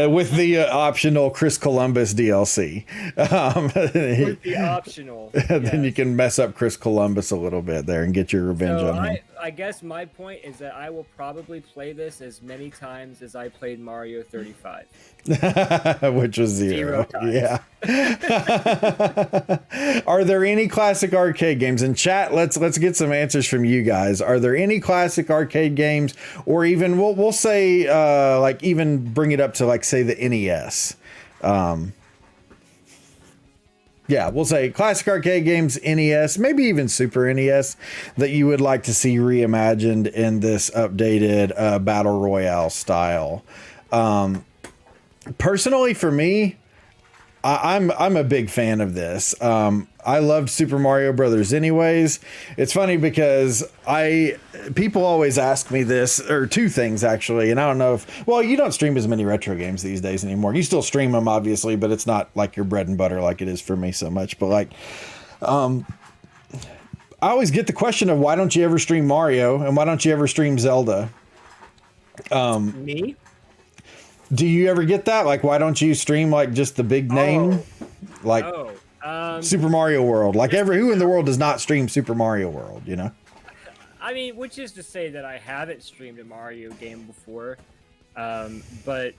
With the optional Chris Columbus DLC. With the optional. Then you can mess up Chris Columbus a little bit there and get your revenge on him. I guess my point is that I will probably play this as many times as I played Mario 35. Which was zero. Yeah. Yeah. Are there any classic arcade games? In chat, let's get some answers from you guys. Are there any classic arcade games, or even we'll say even bring it up to say the NES? Yeah, we'll say classic arcade games, NES, maybe even Super NES, that you would like to see reimagined in this updated Battle Royale style. Personally, for me, I'm a big fan of this. I loved Super Mario Brothers anyways. It's funny because people always ask me this, or two things actually, and I don't know if, well, you don't stream as many retro games these days anymore. You still stream them obviously, but it's not like your bread and butter like it is for me so much. But I always get the question of why don't you ever stream Mario and why don't you ever stream Zelda? Me? Do you ever get that? Like, why don't you stream like just the big name, like Super Mario World? Like, who in the world does not stream Super Mario World? You know? I mean, which is to say that I haven't streamed a Mario game before, but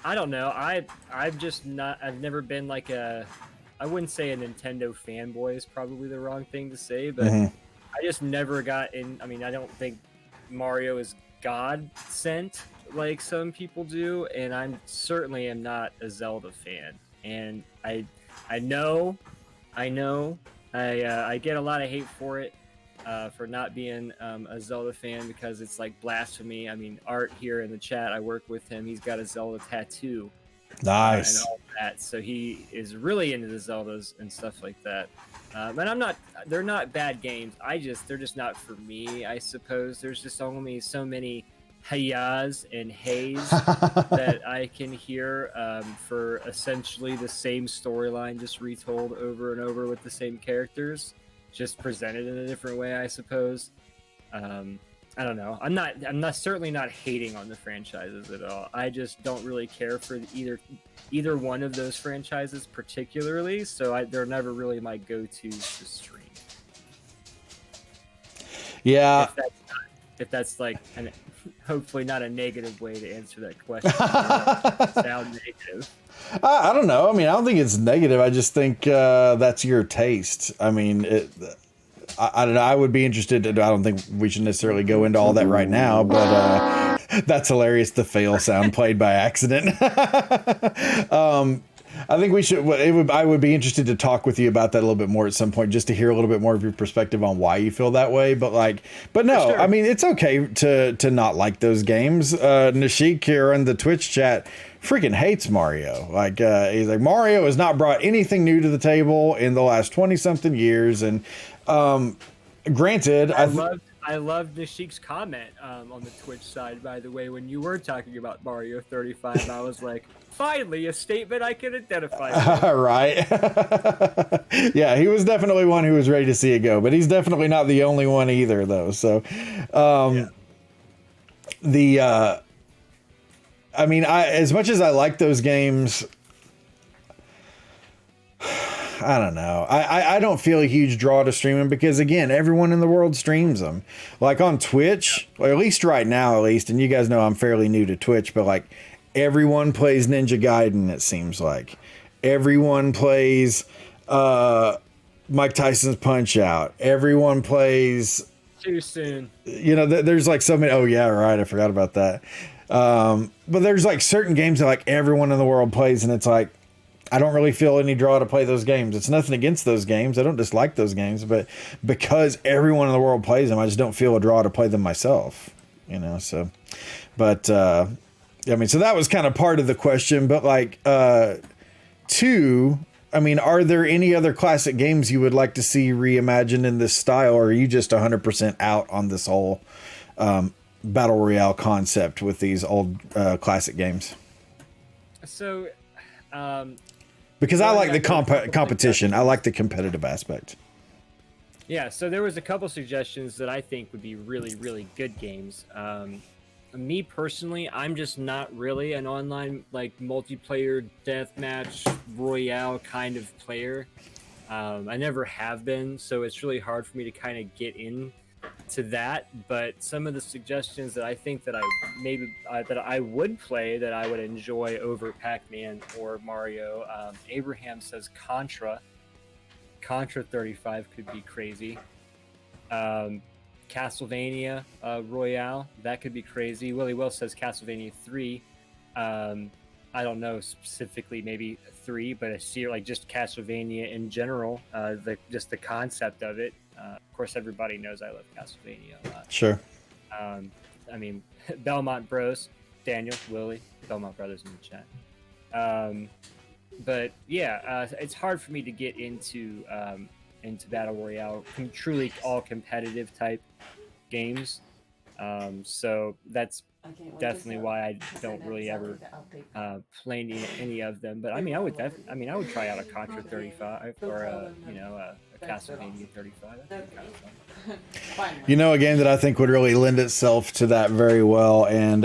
I don't know. I've just not. I've never been like a. I wouldn't say a Nintendo fanboy is probably the wrong thing to say, but I just never got in. I mean, I don't think Mario is God sent like some people do, and I'm certainly am not a Zelda fan. And I know, I get a lot of hate for it. For not being a Zelda fan because it's like blasphemy. I mean, Art here in the chat, I work with him. He's got a Zelda tattoo. Nice. And all that. So he is really into the Zeldas and stuff like that. And I'm not, they're not bad games. They're just not for me, I suppose. There's just only so many hayas and hays that I can hear for essentially the same storyline just retold over and over with the same characters. Just presented in a different way, I suppose. I don't know. I'm not certainly not hating on the franchises at all. I just don't really care for either one of those franchises particularly. So they're never really my go-tos to stream. Yeah. If that's like hopefully not a negative way to answer that question. Sound negative. I don't know. I mean, I don't think it's negative. I just think that's your taste. I mean, I don't know. I would be interested. I don't think we should necessarily go into all that right now, but that's hilarious. The fail sound played by accident. I think we should. I would be interested to talk with you about that a little bit more at some point, just to hear a little bit more of your perspective on why you feel that way. But no, sure. I mean, it's okay to not like those games. Nashik here in the Twitch chat freaking hates Mario. Like he's like, Mario has not brought anything new to the table in the last 20 something years. And granted, I loved Nashik's comment on the Twitch side, by the way, when you were talking about Mario 35. I was like, finally, a statement I can identify with. Right. Yeah, he was definitely one who was ready to see it go, but he's definitely not the only one either, though. So, I mean, as much as I like those games, I don't know. I don't feel a huge draw to stream them because, again, everyone in the world streams them. Like on Twitch, or at least right now, and you guys know I'm fairly new to Twitch, but like everyone plays Ninja Gaiden, it seems like. Everyone plays Mike Tyson's Punch-Out. Everyone plays... Too soon. You know, there's like so many... Oh, yeah, right. I forgot about that. But there's like certain games that like everyone in the world plays, and it's like, I don't really feel any draw to play those games. It's nothing against those games. I don't dislike those games, but because everyone in the world plays them, I just don't feel a draw to play them myself, you know? So, but, I mean, so that was kind of part of the question, but like, two, I mean, are there any other classic games you would like to see reimagined in this style, or are you just 100% out on this whole, battle royale concept with these old, classic games? So, because I like the competition. I like the competitive aspect. Yeah, so there was a couple suggestions that I think would be really, really good games. Me personally, I'm just not really an online like multiplayer deathmatch royale kind of player. I never have been, so it's really hard for me to kind of get in to that. But some of the suggestions that I think that I would play, that I would enjoy over Pac-Man or Mario. Abraham says Contra 35 could be crazy. Castlevania Royale, that could be crazy. Willie Will says Castlevania 3. I don't know specifically, maybe 3, but I see like just Castlevania in general, just the concept of it. Of course, everybody knows I love Castlevania a lot. Sure. I mean, Belmont Bros, Daniel, Willie, Belmont Brothers in the chat. But yeah, it's hard for me to get into Battle Royale, truly all competitive type games. So that's definitely why I don't really ever play any of them. But I mean, I would try out a Contra 35 or a Castlevania 35. That'd be kind of fun. You know, a game that I think would really lend itself to that very well, and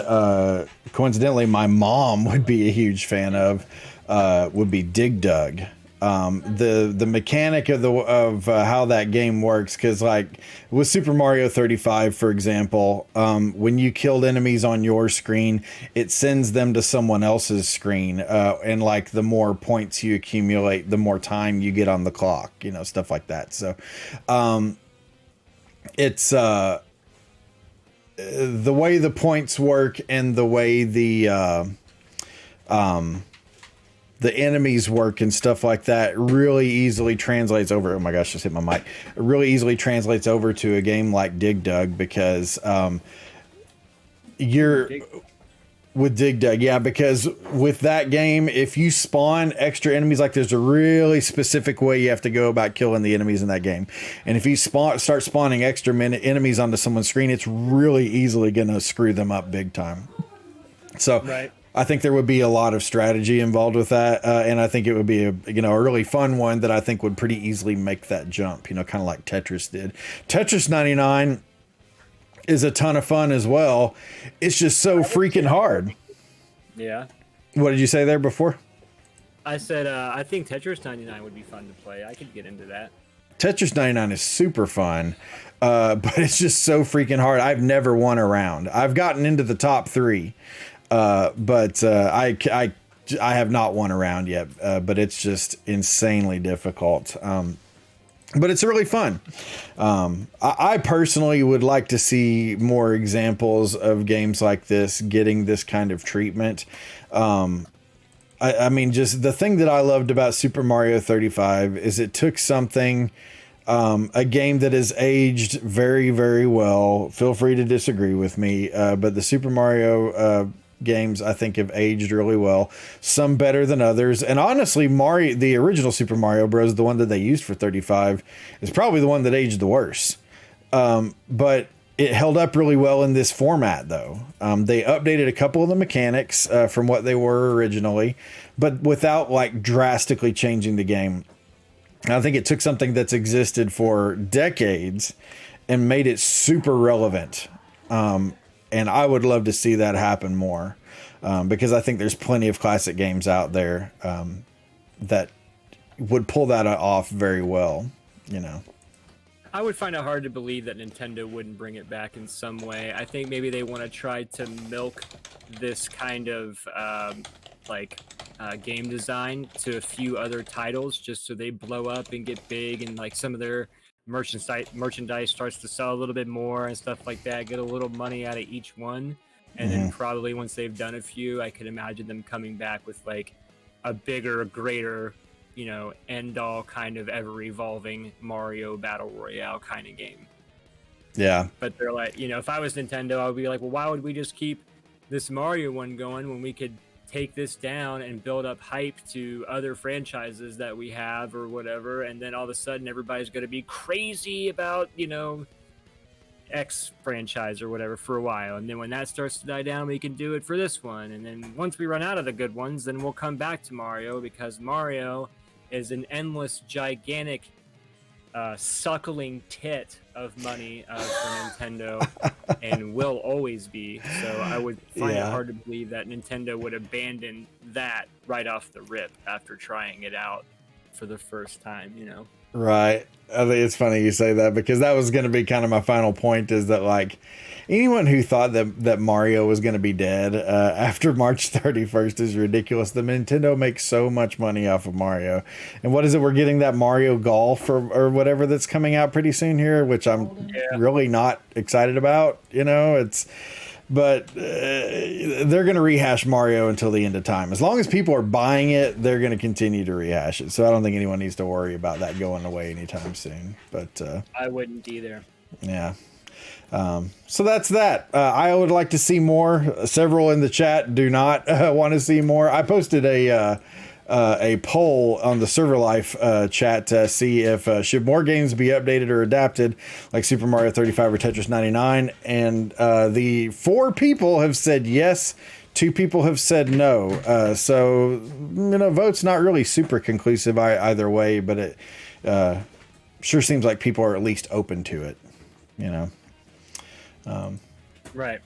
coincidentally, my mom would be a huge fan of, would be Dig Dug. The mechanic of how that game works, because like with Super Mario 35, for example, when you killed enemies on your screen, it sends them to someone else's screen, and like the more points you accumulate, the more time you get on the clock, you know, stuff like that. So it's the way the points work and the way the enemies work and stuff like that really easily translates over. Oh my gosh, just hit my mic. It really easily translates over to a game like Dig Dug, because with Dig Dug, yeah, because with that game, if you spawn extra enemies, like there's a really specific way you have to go about killing the enemies in that game. And if you start spawning extra enemies onto someone's screen, it's really easily going to screw them up big time. So Right. I think there would be a lot of strategy involved with that, and I think it would be a really fun one that I think would pretty easily make that jump, you know, kind of like Tetris did. Tetris 99 is a ton of fun as well. It's just so freaking hard. Yeah. What did you say there before? I said I think Tetris 99 would be fun to play. I could get into that. Tetris 99 is super fun, but it's just so freaking hard. I've never won a round. I've gotten into the top 3. But I have not won a round yet, but it's just insanely difficult. But it's really fun. I personally would like to see more examples of games like this getting this kind of treatment. I mean, just the thing that I loved about Super Mario 35 is it took something, a game that has aged very, very well. Feel free to disagree with me, but the Super Mario games I think have aged really well, some better than others. And honestly, Mario, the original Super Mario Bros., the one that they used for 35, is probably the one that aged the worst. But it held up really well in this format, though. They updated a couple of the mechanics from what they were originally, but without like drastically changing the game. I think it took something that's existed for decades and made it super relevant. And I would love to see that happen more, because I think there's plenty of classic games out there that would pull that off very well, you know. I would find it hard to believe that Nintendo wouldn't bring it back in some way. I think maybe they want to try to milk this kind of game design to a few other titles, just so they blow up and get big, and like some of their merchandise starts to sell a little bit more and stuff like that, get a little money out of each one. And then probably once they've done a few, I could imagine them coming back with like a bigger, greater, you know, end all kind of ever evolving Mario Battle Royale kind of game. Yeah. But they're like, you know, if I was Nintendo, I would be like, well, why would we just keep this Mario one going when we could take this down and build up hype to other franchises that we have or whatever, and then all of a sudden everybody's going to be crazy about, you know, X franchise or whatever for a while, and then when that starts to die down, we can do it for this one, and then once we run out of the good ones, then we'll come back to Mario, because Mario is an endless, gigantic, suckling tit of money for Nintendo, and will always be. So I would find it hard to believe that Nintendo would abandon that right off the rip after trying it out for the first time, you know? Right. I think it's funny you say that, because that was going to be kind of my final point, is that like anyone who thought that Mario was going to be dead after March 31st is ridiculous. The Nintendo makes so much money off of Mario. And what is it? We're getting that Mario Golf or whatever that's coming out pretty soon here, which I'm really not excited about. You know, but they're going to rehash Mario until the end of time. As long as people are buying it, they're going to continue to rehash it. So I don't think anyone needs to worry about that going away anytime soon. But I wouldn't either. Yeah. So that's that. I would like to see more. Several in the chat do not want to see more. I posted a a poll on the Server Life chat to see if should more games be updated or adapted, like Super Mario 35 or Tetris 99. And the 4 people have said yes. 2 people have said no. So, vote's not really super conclusive either way, but it sure seems like people are at least open to it, Right.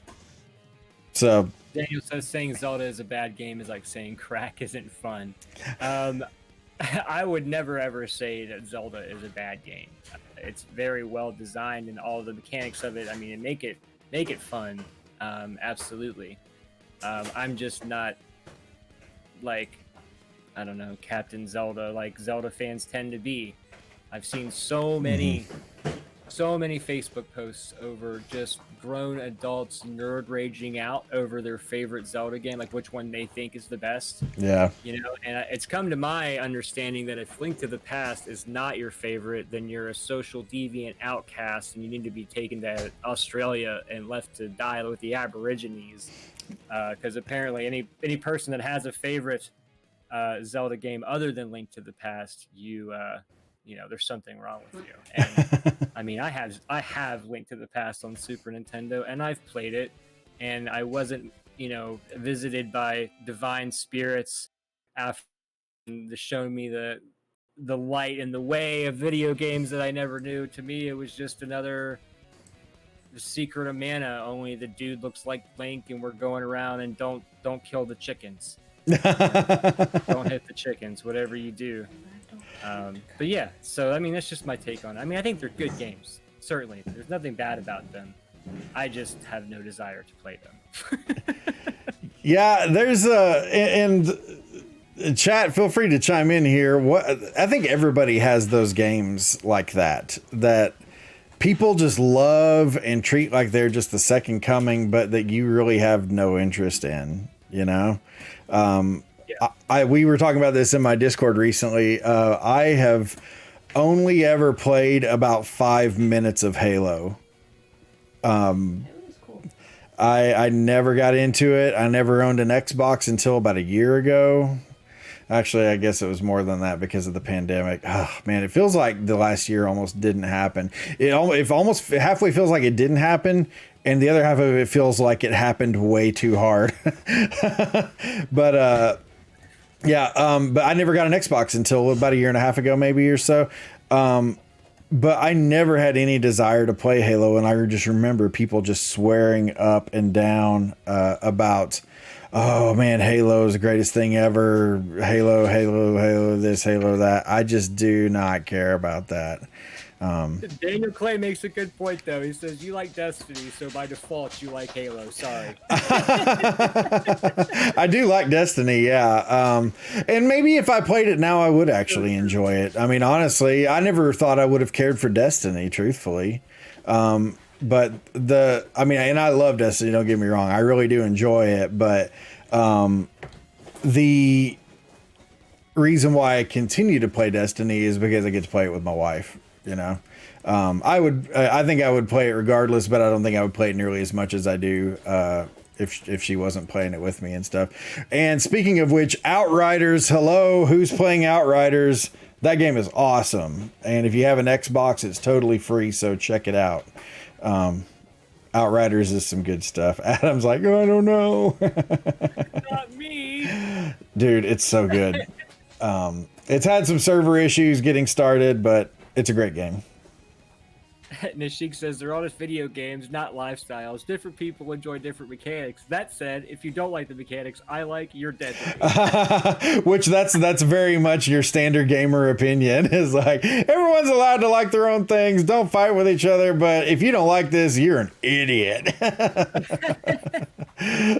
So Daniel says saying Zelda is a bad game is like saying crack isn't fun. I would never ever say that Zelda is a bad game. It's very well designed, and all the mechanics of it, I mean, make it fun. Absolutely. I'm just not like, I don't know, Captain Zelda like Zelda fans tend to be. I've seen so many Facebook posts over just grown adults nerd raging out over their favorite Zelda game, like which one they think is the best. Yeah. And it's come to my understanding that if Link to the Past is not your favorite, then you're a social deviant outcast and you need to be taken to Australia and left to die with the Aborigines. Because apparently any person that has a favorite Zelda game other than Link to the Past, there's something wrong with you. And I mean, I have Link to the Past on Super Nintendo, and I've played it, and I wasn't, visited by divine spirits after to show me the light and the way of video games that I never knew. To me, it was just another Secret of Mana, only the dude looks like Link, and we're going around and don't kill the chickens. Don't hit the chickens, whatever you do. But yeah, so I mean, that's just my take on it. I mean, I think they're good games. Certainly, there's nothing bad about them. I just have no desire to play them. Yeah, there's and chat, feel free to chime in here. I think everybody has those games like that people just love and treat like they're just the second coming, but that you really have no interest in, we were talking about this in my Discord recently. I have only ever played about 5 minutes of Halo. I never got into it. I never owned an Xbox until about a year ago. Actually, I guess it was more than that because of the pandemic. Oh, man, it feels like the last year almost didn't happen. It almost halfway feels like it didn't happen, and the other half of it feels like it happened way too hard. But I never got an Xbox until about a year and a half ago, maybe or so. But I never had any desire to play Halo, and I just remember people just swearing up and down about, oh man, Halo is the greatest thing ever. Halo, this, Halo, that. I just do not care about that. Daniel Clay makes a good point, though. He says, you like Destiny, so by default, you like Halo. Sorry. I do like Destiny, yeah. And maybe if I played it now, I would actually enjoy it. I mean, honestly, I never thought I would have cared for Destiny, truthfully. And I love Destiny, don't get me wrong. I really do enjoy it, but the reason why I continue to play Destiny is because I get to play it with my wife. I think I would play it regardless, but I don't think I would play it nearly as much as I do if she wasn't playing it with me and stuff. And speaking of which, Outriders, hello, who's playing Outriders? That game is awesome, and if you have an Xbox, it's totally free, so check it out. Outriders is some good stuff. Adam's like, oh, I don't know. Not me. Dude, it's so good. It's had some server issues getting started, but it's a great game. Nashik says they're all just video games, not lifestyles. Different people enjoy different mechanics. That said, if you don't like the mechanics I like, you're dead to me. Which that's very much your standard gamer opinion. Is like, everyone's allowed to like their own things. Don't fight with each other. But if you don't like this, you're an idiot. But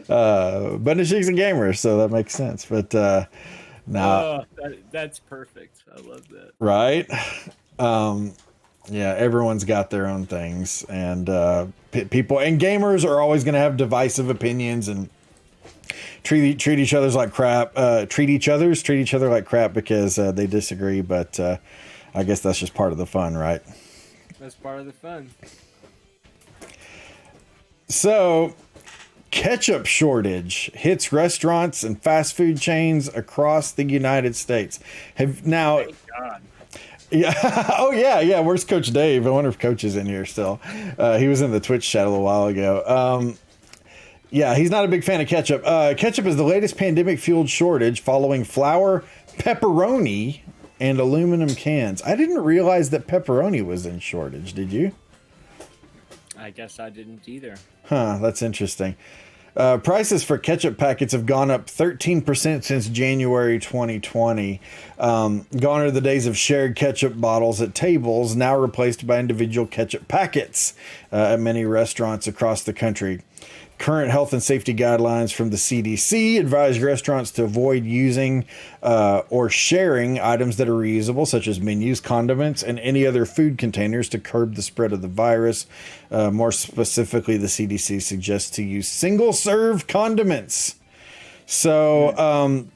Nashik's a gamer, so that makes sense. But no, that's perfect. I love that. Right. Yeah, everyone's got their own things, and people and gamers are always going to have divisive opinions and treat each other like crap. Treat each other like crap because they disagree. But I guess that's just part of the fun, right? That's part of the fun. So Ketchup shortage hits restaurants and fast food chains across the United States. Thank God. Yeah. Oh, yeah. Where's Coach Dave? I wonder if Coach is in here still. He was in the Twitch chat a little while ago. Yeah, he's not a big fan of ketchup. Ketchup is the latest pandemic-fueled shortage following flour, pepperoni, and aluminum cans. I didn't realize that pepperoni was in shortage. Did you? I guess I didn't either. Huh, that's interesting. Prices for ketchup packets have gone up 13% since January 2020. Gone are the days of shared ketchup bottles at tables, now replaced by individual ketchup packets at many restaurants across the country. Current health and safety guidelines from the CDC advise restaurants to avoid using or sharing items that are reusable, such as menus, condiments, and any other food containers to curb the spread of the virus. More specifically, the CDC suggests to use single-serve condiments. So,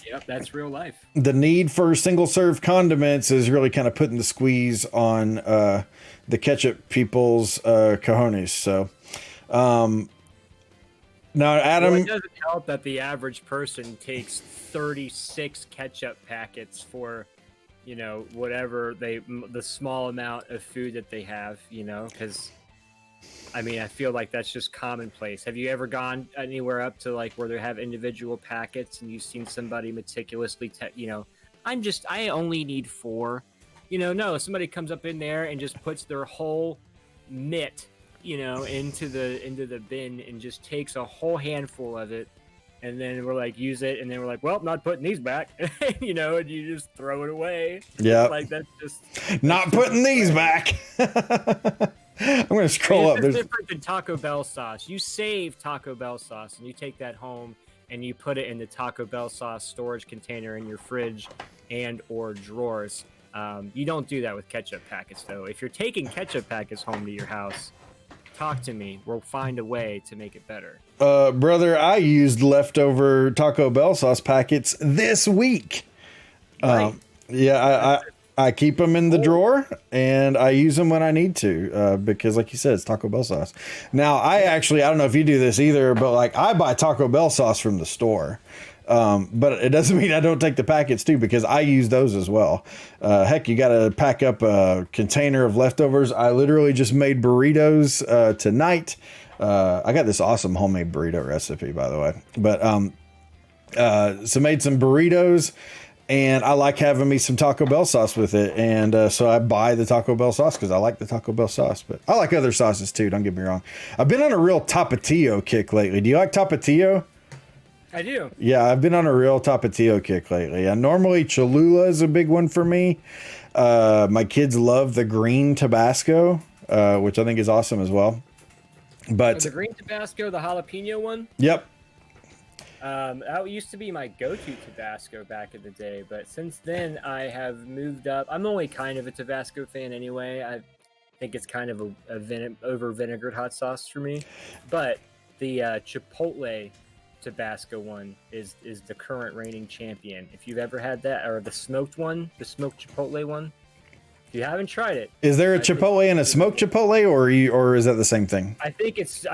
yep, that's real life. The need for single-serve condiments is really kind of putting the squeeze on the ketchup people's cojones. So, now, Adam, Well, it doesn't help that the average person takes 36 ketchup packets for, whatever the small amount of food that they have, because, I mean, I feel like that's just commonplace. Have you ever gone anywhere up to like where they have individual packets and you've seen somebody meticulously, I only need 4, no, somebody comes up in there and just puts their whole mitt into the bin and just takes a whole handful of it, and then we're like, use it, and then we're like, well, not putting these back, and you just throw it away. Yeah, like that's not putting these back. I'm gonna scroll up. It's different than Taco Bell sauce. You save Taco Bell sauce and you take that home and you put it in the Taco Bell sauce storage container in your fridge and or drawers. You don't do that with ketchup packets, though. If you're taking ketchup packets home to your house, talk to me. We'll find a way to make it better. Brother, I used leftover Taco Bell sauce packets this week. Right. I keep them in the drawer and I use them when I need to because, like you said, it's Taco Bell sauce. Now, I don't know if you do this either, but like I buy Taco Bell sauce from the store. But it doesn't mean I don't take the packets too, because I use those as well. Heck, you got to pack up a container of leftovers. I literally just made burritos tonight. I got this awesome homemade burrito recipe, by the way. But so made some burritos, and I like having me some Taco Bell sauce with it. And so I buy the Taco Bell sauce because I like the Taco Bell sauce. But I like other sauces too, don't get me wrong. I've been on a real Tapatio kick lately. Do you like Tapatio? I do. Yeah, I've been on a real Tapatio kick lately. Normally Cholula is a big one for me. My kids love the green Tabasco, which I think is awesome as well. But the green Tabasco, the jalapeno one? Yep. That used to be my go-to Tabasco back in the day, but since then I have moved up. I'm only kind of a Tabasco fan anyway. I think it's kind of a over vinegared hot sauce for me. But the Chipotle Tabasco one is the current reigning champion. If you've ever had that, or the smoked one, the smoked Chipotle one, if you haven't tried it, is there a Chipotle and a smoked Chipotle, or is that the same thing? I think it's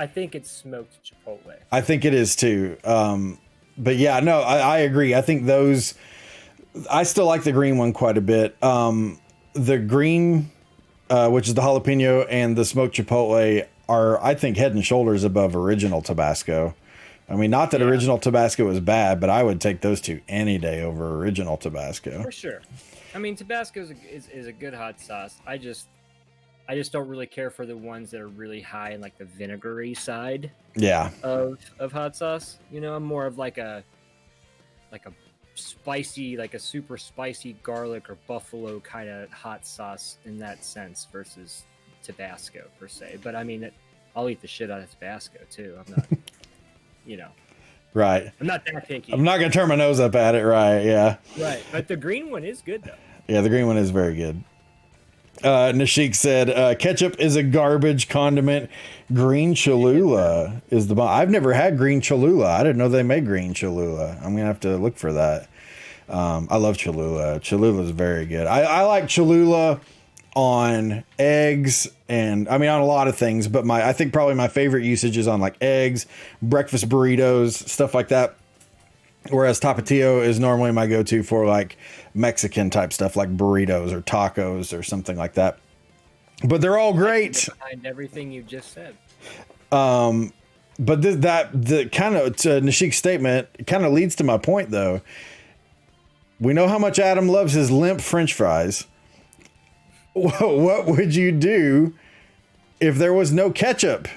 smoked Chipotle. I think it is too. But yeah, no, I agree. I think those, I still like the green one quite a bit. The green, which is the jalapeno, and the smoked Chipotle are, I think, head and shoulders above original Tabasco. I mean, not that original Tabasco is bad, but I would take those two any day over original Tabasco. For sure. I mean, Tabasco is a good hot sauce. I just don't really care for the ones that are really high in like the vinegary side. Yeah. Of hot sauce. I'm more of like a spicy, like a super spicy garlic or buffalo kind of hot sauce in that sense versus Tabasco per se. But I mean, I'll eat the shit out of Tabasco too. I'm not. Right. I'm not that picky. I'm not going to turn my nose up at it. Right. Yeah. Right. But the green one is good, though. Yeah, the green one is very good. Nashik said, ketchup is a garbage condiment. Green Cholula is the bomb. I've never had green Cholula. I didn't know they made green Cholula. I'm going to have to look for that. I love Cholula. Cholula is very good. I like Cholula on eggs and I mean on a lot of things, but I think probably my favorite usage is on like eggs, breakfast burritos, stuff like that. Whereas Tapatio is normally my go-to for like Mexican type stuff like burritos or tacos or something like that. But they're all great. Behind everything you just said. But the kind of to Nashik's statement kind of leads to my point though. We know how much Adam loves his limp French fries. What would you do if there was no ketchup?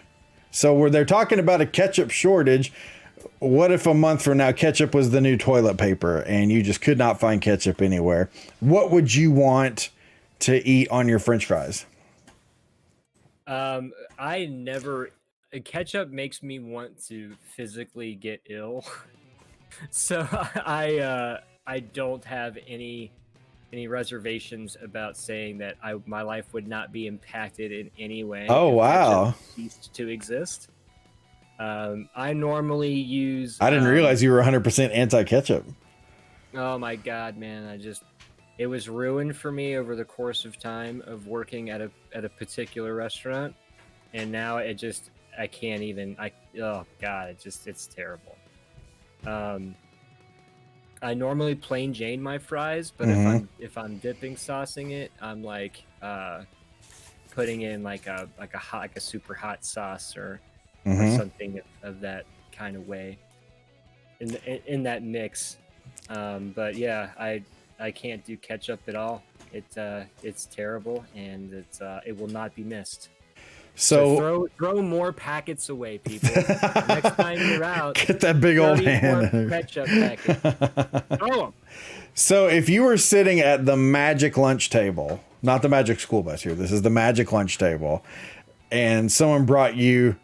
So where they're talking about a ketchup shortage, what if a month from now ketchup was the new toilet paper and you just could not find ketchup anywhere? What would you want to eat on your French fries? Ketchup makes me want to physically get ill. So I don't have any reservations about saying that my life would not be impacted in any way. Oh, wow. Ceased to exist. I normally use. I didn't realize you were 100% anti-ketchup. Oh my God, man! It was ruined for me over the course of time of working at a particular restaurant, and now I can't even. Oh God, it's terrible. I normally plain Jane my fries, but if I'm dipping saucing it, I'm like putting in like a super hot sauce or something of that kind of way in that mix. But yeah, I can't do ketchup at all. It's terrible and it will not be missed. So throw more packets away, people. Next time you're out, get that big old hand. Ketchup packet. Throw them. So if you were sitting at the magic lunch table, not the magic school bus here, this is the magic lunch table, and someone brought you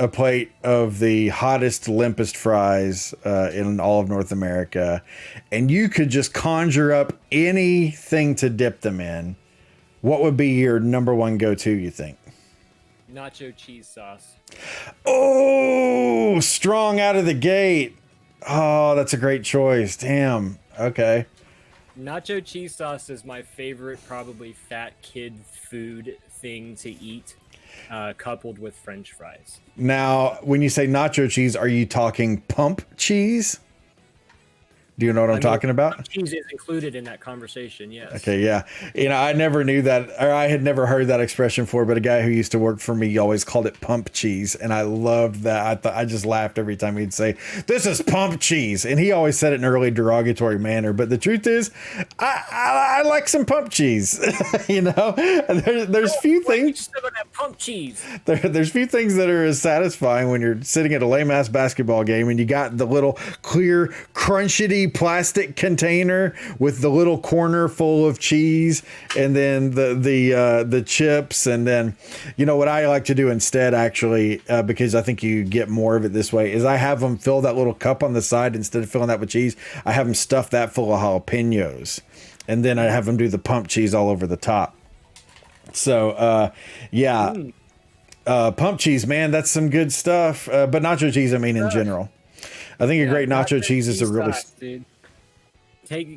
a plate of the hottest, limpest fries in all of North America, and you could just conjure up anything to dip them in, what would be your number one go-to, you think? Nacho cheese sauce. Oh, strong out of the gate. Oh, that's a great choice. Damn. Okay. Nacho cheese sauce is my favorite, probably fat kid food thing to eat, coupled with French fries. Now, when you say nacho cheese, are you talking pump cheese? Do you know what I'm talking about? Cheese is included in that conversation, yes. Okay, yeah. You know, I never knew that, or I had never heard that expression before, but a guy who used to work for me always called it pump cheese, and I loved that. I just laughed every time he'd say, "This is pump cheese," and he always said it in a really derogatory manner. But the truth is, I like some pump cheese. You know, there's few things. Pump cheese. There's few things that are as satisfying when you're sitting at a lame ass basketball game and you got the little clear, crunchity plastic container with the little corner full of cheese, and then the chips, and then you know what I like to do instead, actually, because I think you get more of it this way, is I have them fill that little cup on the side. Instead of filling that with cheese, I have them stuff that full of jalapenos, and then I have them do the pump cheese all over the top. So yeah. Pump cheese, man, that's some good stuff. But nacho cheese, I mean, in general, I think a great nacho cheese is a really sauce, dude.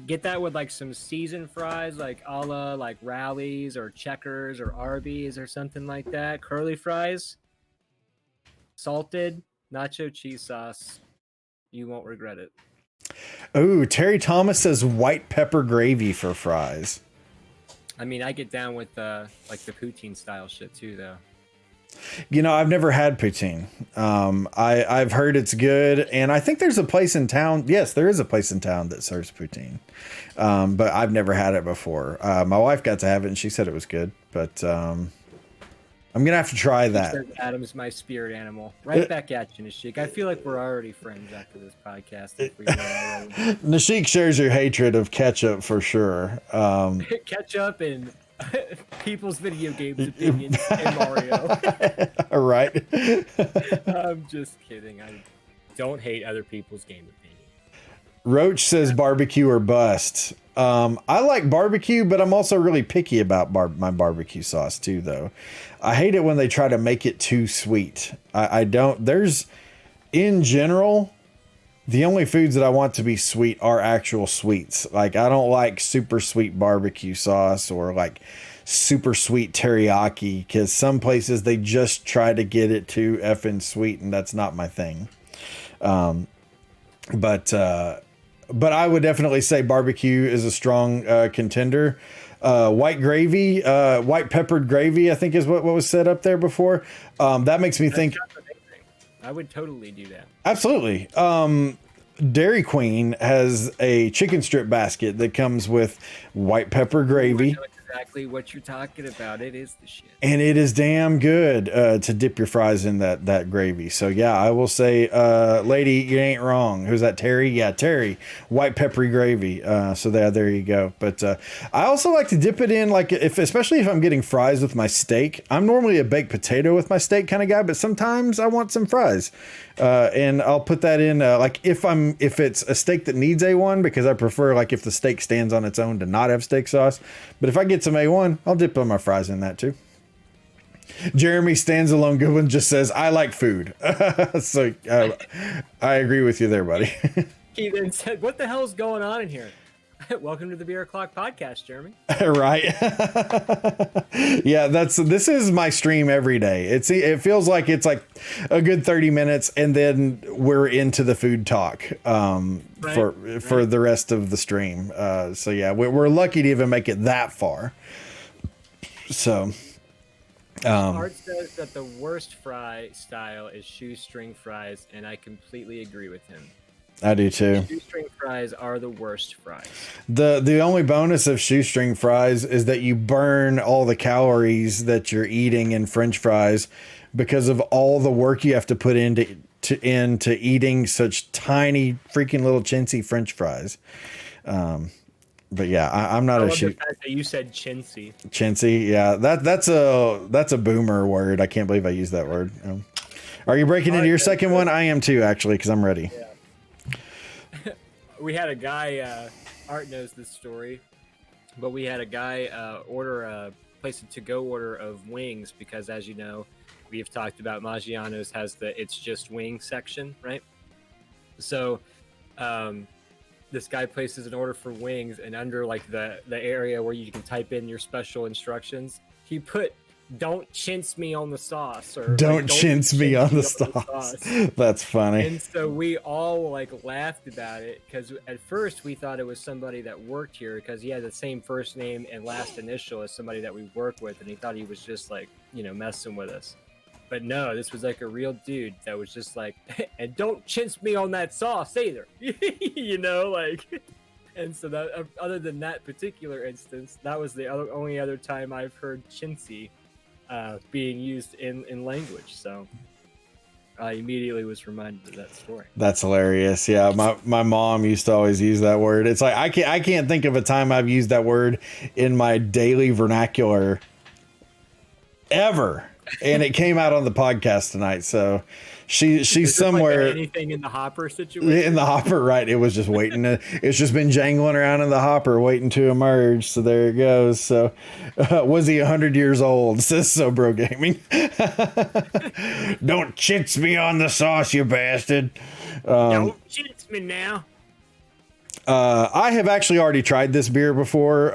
Get that with like some seasoned fries, like a la like Rallies or Checkers or Arby's or something like that. Curly fries, salted nacho cheese sauce. You won't regret it. Oh, Terry Thomas says white pepper gravy for fries. I mean, I get down with like the poutine style shit too, though. You know, I've never had poutine. I've heard it's good, and I think there's a place in town. Yes, there is a place in town that serves poutine, but I've never had it before. My wife got to have it, and she said it was good. But I'm gonna have to try that. Adam's my spirit animal. Right back at you, Nashik. I feel like we're already friends after this podcast. If we Nashik shares your hatred of ketchup for sure. Ketchup and people's video games opinions and Mario. All right. I'm just kidding. I don't hate other people's game opinions. Roach says barbecue or bust. I like barbecue, but I'm also really picky about my barbecue sauce too, though. I hate it when they try to make it too sweet. I don't. In general, the only foods that I want to be sweet are actual sweets. Like, I don't like super sweet barbecue sauce or like super sweet teriyaki, because some places they just try to get it too effing sweet, and that's not my thing. But I would definitely say barbecue is a strong contender. White gravy, white peppered gravy, I think is what was said up there before. That makes me think. I would totally do that. Absolutely. Dairy Queen has a chicken strip basket that comes with white pepper gravy. I know exactly what you're talking about. It is the shit. And it is damn good to dip your fries in that gravy. So, yeah, I will say, lady, you ain't wrong. Who's that, Terry? Yeah, Terry. White peppery gravy. So there you go. But I also like to dip it in, like, especially if I'm getting fries with my steak. I'm normally a baked potato with my steak kind of guy, but sometimes I want some fries. And I'll put that in, like, if it's a steak that needs A1, because I prefer, like, if the steak stands on its own to not have steak sauce. But if I get some A1, I'll dip my fries in that too. Jeremy Stands Alone Goodwin just says, I like food. So I agree with you there, buddy. He then said, what the hell is going on in here? Welcome to the Beer O'Clock podcast, Jeremy. Right. Yeah, this is my stream every day. It feels like it's like a good 30 minutes and then we're into the food talk for the rest of the stream. So yeah, we're lucky to even make it that far. So Art says that the worst fry style is shoestring fries, and I completely agree with him. I do too. Shoestring fries are the worst fries. The only bonus of shoestring fries is that you burn all the calories that you're eating in French fries because of all the work you have to put into eating such tiny freaking little chintzy French fries. But yeah, I'm not a shoot. You said chintzy. Chintzy, yeah. That's a boomer word. I can't believe I used that word. Are you breaking into your second one? I am too, actually, because I'm ready. Yeah. We had a guy, Art knows this story, but we had a guy place a to-go order of wings because, as you know, we've talked about Maggiano's has the It's Just Wing section, right? So this guy places an order for wings, and under like the area where you can type in your special instructions, he put "Don't chintz me on the sauce" or "Don't like, chintz me on the sauce." That's funny. And so we all like laughed about it because at first we thought it was somebody that worked here because he had the same first name and last initial as somebody that we work with, and he thought he was just like, you know, messing with us. But no, this was like a real dude that was just like, and don't chintz me on that sauce either. You know, like, and so that other than that particular instance, that was the only other time I've heard chintzy being used in language. So I immediately was reminded of that story. That's hilarious. Yeah, my mom used to always use that word. It's like I can't think of a time I've used that word in my daily vernacular ever. And it came out on the podcast tonight, so she's somewhere. Like anything in the hopper situation? In the hopper, right? It was just waiting. It's just been jangling around in the hopper, waiting to emerge. So there it goes. So, was he 100 years old? Says Sobro Gaming. Don't chintz me on the sauce, you bastard. Don't chintz me now. I have actually already tried this beer before.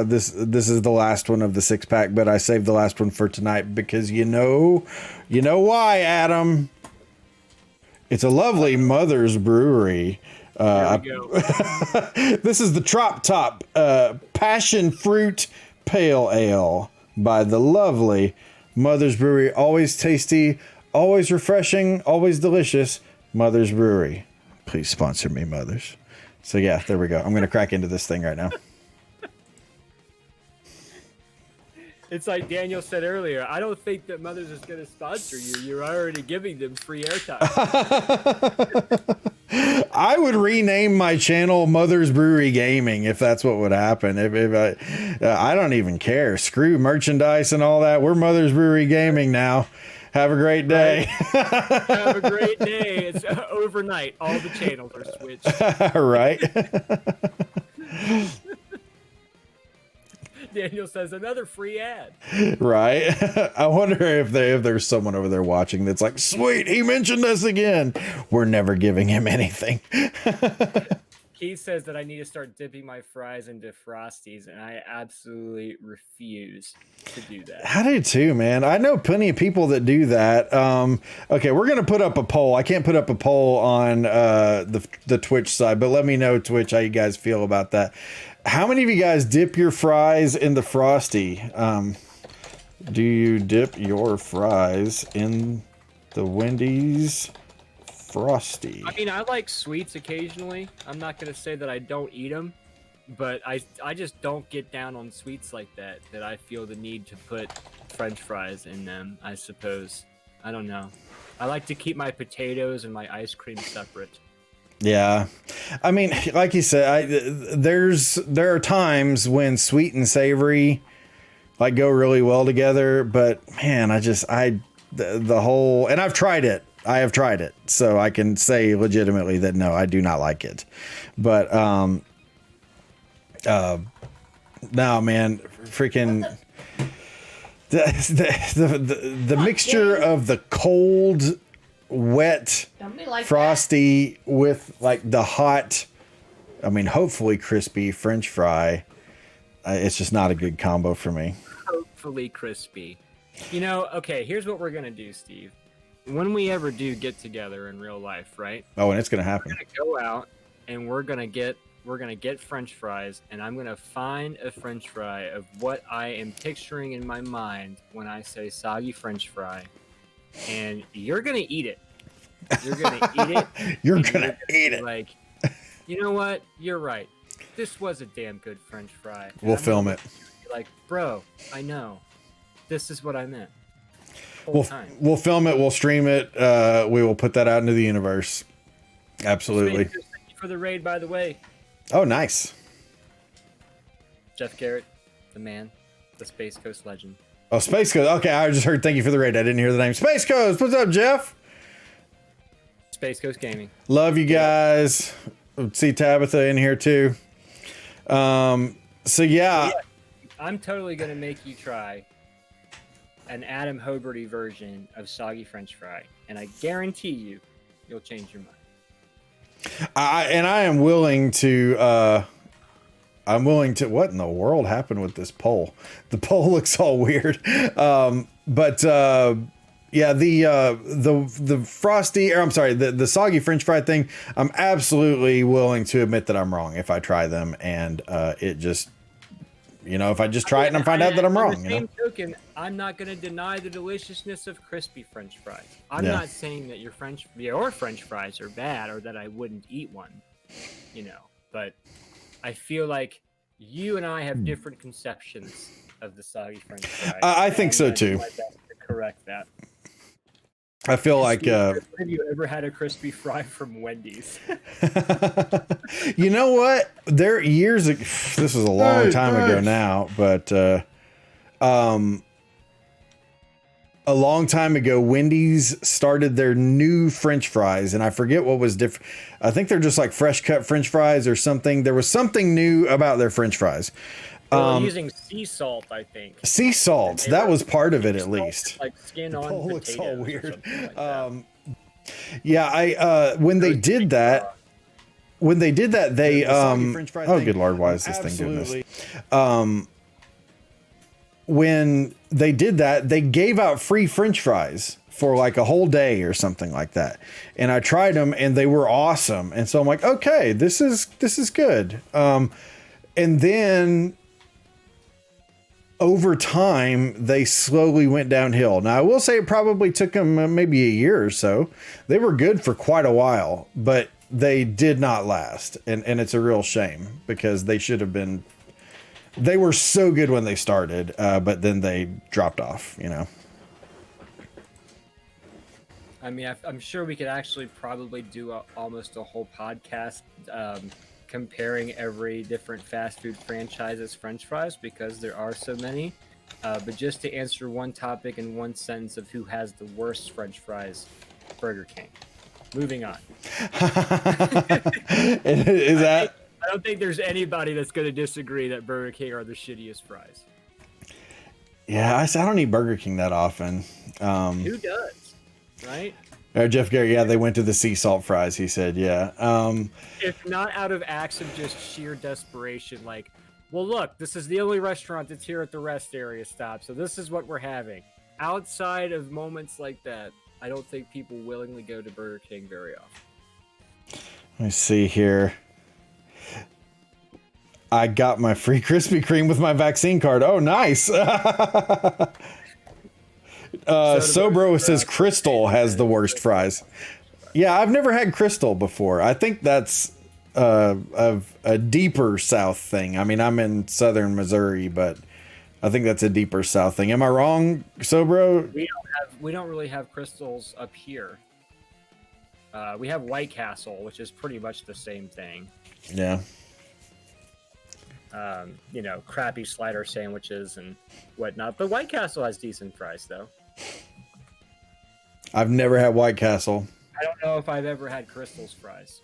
This is the last one of the 6-pack, but I saved the last one for tonight because you know why, Adam. It's a lovely Mother's Brewery. There we go. This is the Trop Top Passion Fruit Pale Ale by the lovely Mother's Brewery. Always tasty, always refreshing, always delicious. Mother's Brewery. Please sponsor me, Mothers. So yeah, there we go. I'm going to crack into this thing right now. It's like Daniel said earlier. I don't think that Mothers is going to sponsor you. You're already giving them free airtime. I would rename my channel Mother's Brewery Gaming if that's what would happen. If I don't even care. Screw merchandise and all that. We're Mother's Brewery Gaming now. Have a great day. Right. Have a great day. It's overnight. All the channels are switched. Right. Daniel says another free ad. Right. I wonder if there's someone over there watching that's like, sweet, he mentioned us again. We're never giving him anything. Keith says that I need to start dipping my fries into Frosties, and I absolutely refuse to do that. I do too, man. I know plenty of people that do that. Okay, we're gonna put up a poll. I can't put up a poll on the Twitch side, but let me know, Twitch, how you guys feel about that. How many of you guys dip your fries in the Frosty? Do you dip your fries in the Wendy's Frosty? I mean, I like sweets occasionally. I'm not going to say that I don't eat them, but I just don't get down on sweets like that I feel the need to put French fries in them, I suppose. I don't know. I like to keep my potatoes and my ice cream separate. Yeah. I mean, like you said, there are times when sweet and savory like go really well together, but man, the whole, and I've tried it. I have tried it, so I can say legitimately that no, I do not like it. But no, man, freaking the mixture of the cold, wet Frosty with like the hot, I mean, hopefully crispy French fry. It's just not a good combo for me. Hopefully crispy. You know, okay, here's what we're going to do, Steve. When we ever do get together in real life, right? Oh, and it's going to happen. We're going to go out and we're going to get French fries, and I'm going to find a French fry of what I am picturing in my mind when I say soggy French fry. And you're going to eat it. You're going to eat it. You're going to eat it. Like, you know what? You're right. This was a damn good French fry. We'll film it. Like, bro, I know. This is what I meant. We'll film it. We'll stream it. We will put that out into the universe. Absolutely. Thank you for the raid, by the way. Oh, nice. Jeff Garrett, the man, the Space Coast legend. Oh, Space Coast. Okay, I just heard thank you for the raid. I didn't hear the name. Space Coast. What's up, Jeff? Space Coast Gaming. Love you guys. See Tabitha in here too. So yeah. I'm totally going to make you try an Adam Hoberty version of soggy French fry, and I guarantee you'll change your mind. I am willing to what in the world happened with this poll? The poll looks all weird. But yeah, the frosty, or I'm sorry, the soggy French fry thing, I'm absolutely willing to admit that I'm wrong if I try them, and it just, you know, if I just try it and I find out that I'm wrong. On the same token, I'm not going to deny the deliciousness of crispy French fries. I'm not saying that your French fries are bad or that I wouldn't eat one, you know. But I feel like you and I have different conceptions of the soggy French fry. I think so too. My best to correct that. I feel like have you ever had a crispy fry from Wendy's? You know what? There years ago, this was a long time ago now, but a long time ago, Wendy's started their new French fries, and I forget what was different. I think they're just like fresh cut French fries or something. There was something new about their French fries. Using sea salt, I think. Sea salt, that was part of it at least. Like skin on potatoes. Looks all weird. Like yeah, when they did that, they oh good Lord, why is this thing doing this? When they did that, they gave out free French fries for like a whole day or something like that. And I tried them and they were awesome. And so I'm like, okay, this is good. And then over time, they slowly went downhill. Now, I will say it probably took them maybe a year or so. They were good for quite a while, but they did not last. And it's a real shame because they should have been. They were so good when they started, but then they dropped off, you know. I mean, I'm sure we could actually probably do almost a whole podcast comparing every different fast food franchise's French fries because there are so many. But just to answer one topic in one sentence of who has the worst French fries, Burger King. Moving on. Is that? I don't think there's anybody that's going to disagree that Burger King are the shittiest fries. Yeah, I don't eat Burger King that often. Who does? Right? Jeff Garrett, yeah, they went to the sea salt fries, he said, yeah. If not out of acts of just sheer desperation, like, well, look, this is the only restaurant that's here at the rest area stop, so this is what we're having. Outside of moments like that, I don't think people willingly go to Burger King very often. Let me see here. I got my free Krispy Kreme with my vaccine card. Oh, nice. Sobro says Crystal has the worst fries. Yeah, I've never had Crystal before. I think that's a deeper South thing. I mean, I'm in southern Missouri, but I think that's a deeper South thing. Am I wrong, Sobro? We don't really have Crystals up here. We have White Castle, which is pretty much the same thing. Yeah. Crappy slider sandwiches and whatnot. But White Castle has decent fries, though. I've never had White Castle. I don't know if I've ever had Crystal's fries.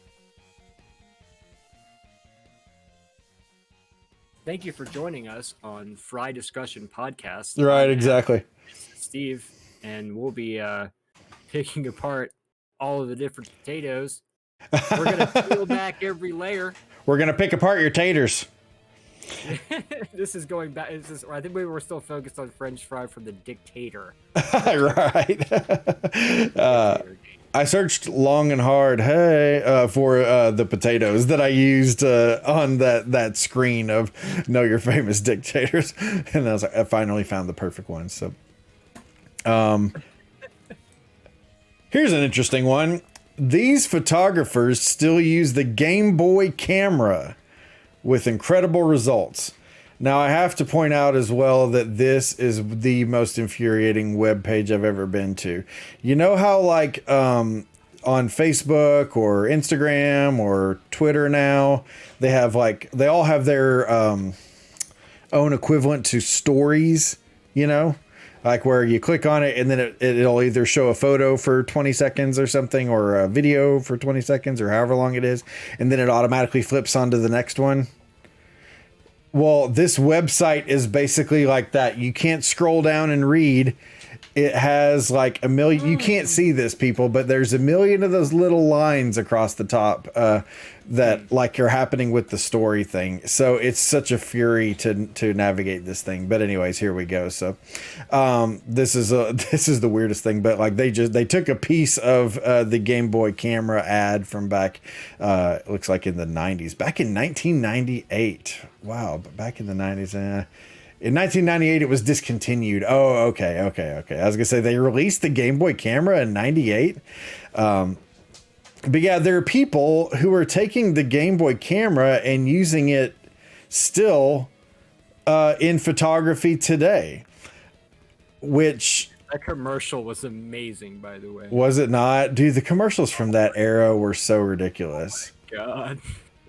Thank you for joining us on Fry Discussion Podcast. Right, exactly. Steve, and we'll be picking apart all of the different potatoes. We're going to peel back every layer. We're going to pick apart your taters. This is going back. I think we were still focused on French fry from the dictator. Right. I searched long and hard, for the potatoes that I used on that screen of Know Your Famous Dictators, and I was like, I finally found the perfect one. So, here's an interesting one. These photographers still use the Game Boy camera with incredible results. Now, I have to point out as well that this is the most infuriating web page I've ever been to. You know how, like, on Facebook or Instagram or Twitter now, they all have their own equivalent to stories, like where you click on it and then it'll either show a photo for 20 seconds or something, or a video for 20 seconds or however long it is, and then it automatically flips onto the next one. Well, this website is basically like that. You can't scroll down and read. It has like a million. You can't see this, people, but there's a million of those little lines across the top that like are happening with the story thing. So it's such a fury to navigate this thing. But anyways, here we go. So this is the weirdest thing. But like they took a piece of the Game Boy camera ad from back. It looks like in the 90s, back in 1998. Wow, but back in the 90s. In 1998, it was discontinued. Oh, okay. I was gonna say they released the Game Boy camera in '98. But yeah, there are people who are taking the Game Boy camera and using it still in photography today. Which that commercial was amazing, by the way. Was it not? Dude, the commercials from that era were so ridiculous. Oh my God.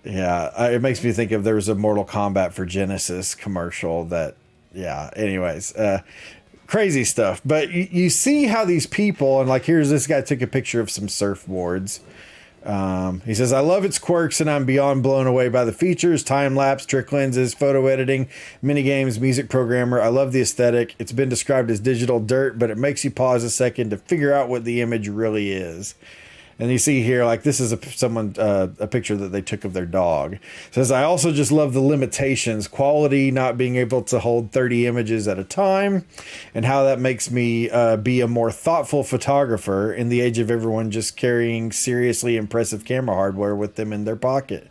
Yeah, it makes me think of there was a Mortal Kombat for Genesis commercial that, yeah, anyways, crazy stuff. But you see how these people, and like here's this guy took a picture of some surfboards. He says, I love its quirks and I'm beyond blown away by the features, time-lapse, trick lenses, photo editing, mini games, music programmer. I love the aesthetic. It's been described as digital dirt, but it makes you pause a second to figure out what the image really is. And you see here, like this is a picture that they took of their dog. It says, I also just love the limitations, quality, not being able to hold 30 images at a time, and how that makes me be a more thoughtful photographer in the age of everyone just carrying seriously impressive camera hardware with them in their pocket.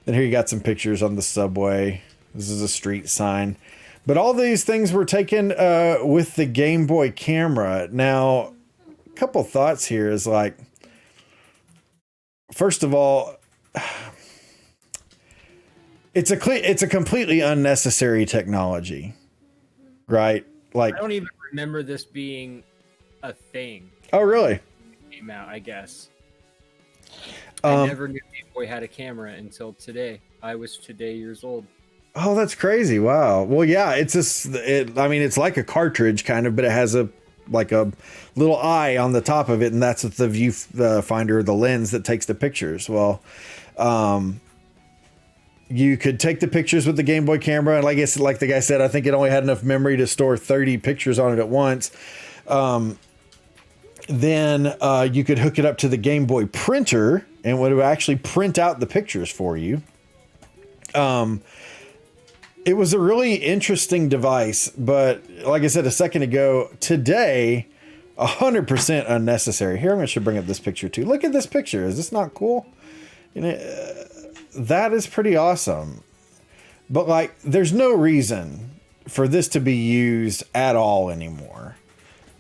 And here you got some pictures on the subway. This is a street sign. But all these things were taken with the Game Boy camera. Now, couple thoughts here is like, first of all, it's a completely unnecessary technology, right? Like, I don't even remember this being a thing. Oh, really? Came out, I guess. I never knew Game Boy had a camera until today. I was today years old. Oh, that's crazy! Wow. Well, yeah, it's it's like a cartridge kind of, but it has a little eye on the top of it, and that's the view finder, the lens that takes the pictures. Well, you could take the pictures with the Game Boy camera, and like the guy said, I think it only had enough memory to store 30 pictures on it at once. then you could hook it up to the Game Boy printer and it would actually print out the pictures for you. It was a really interesting device, but like I said a second ago, today, 100% unnecessary. Here, I should bring up this picture too. Look at this picture. Is this not cool? You know, that is pretty awesome. But like, there's no reason for this to be used at all anymore.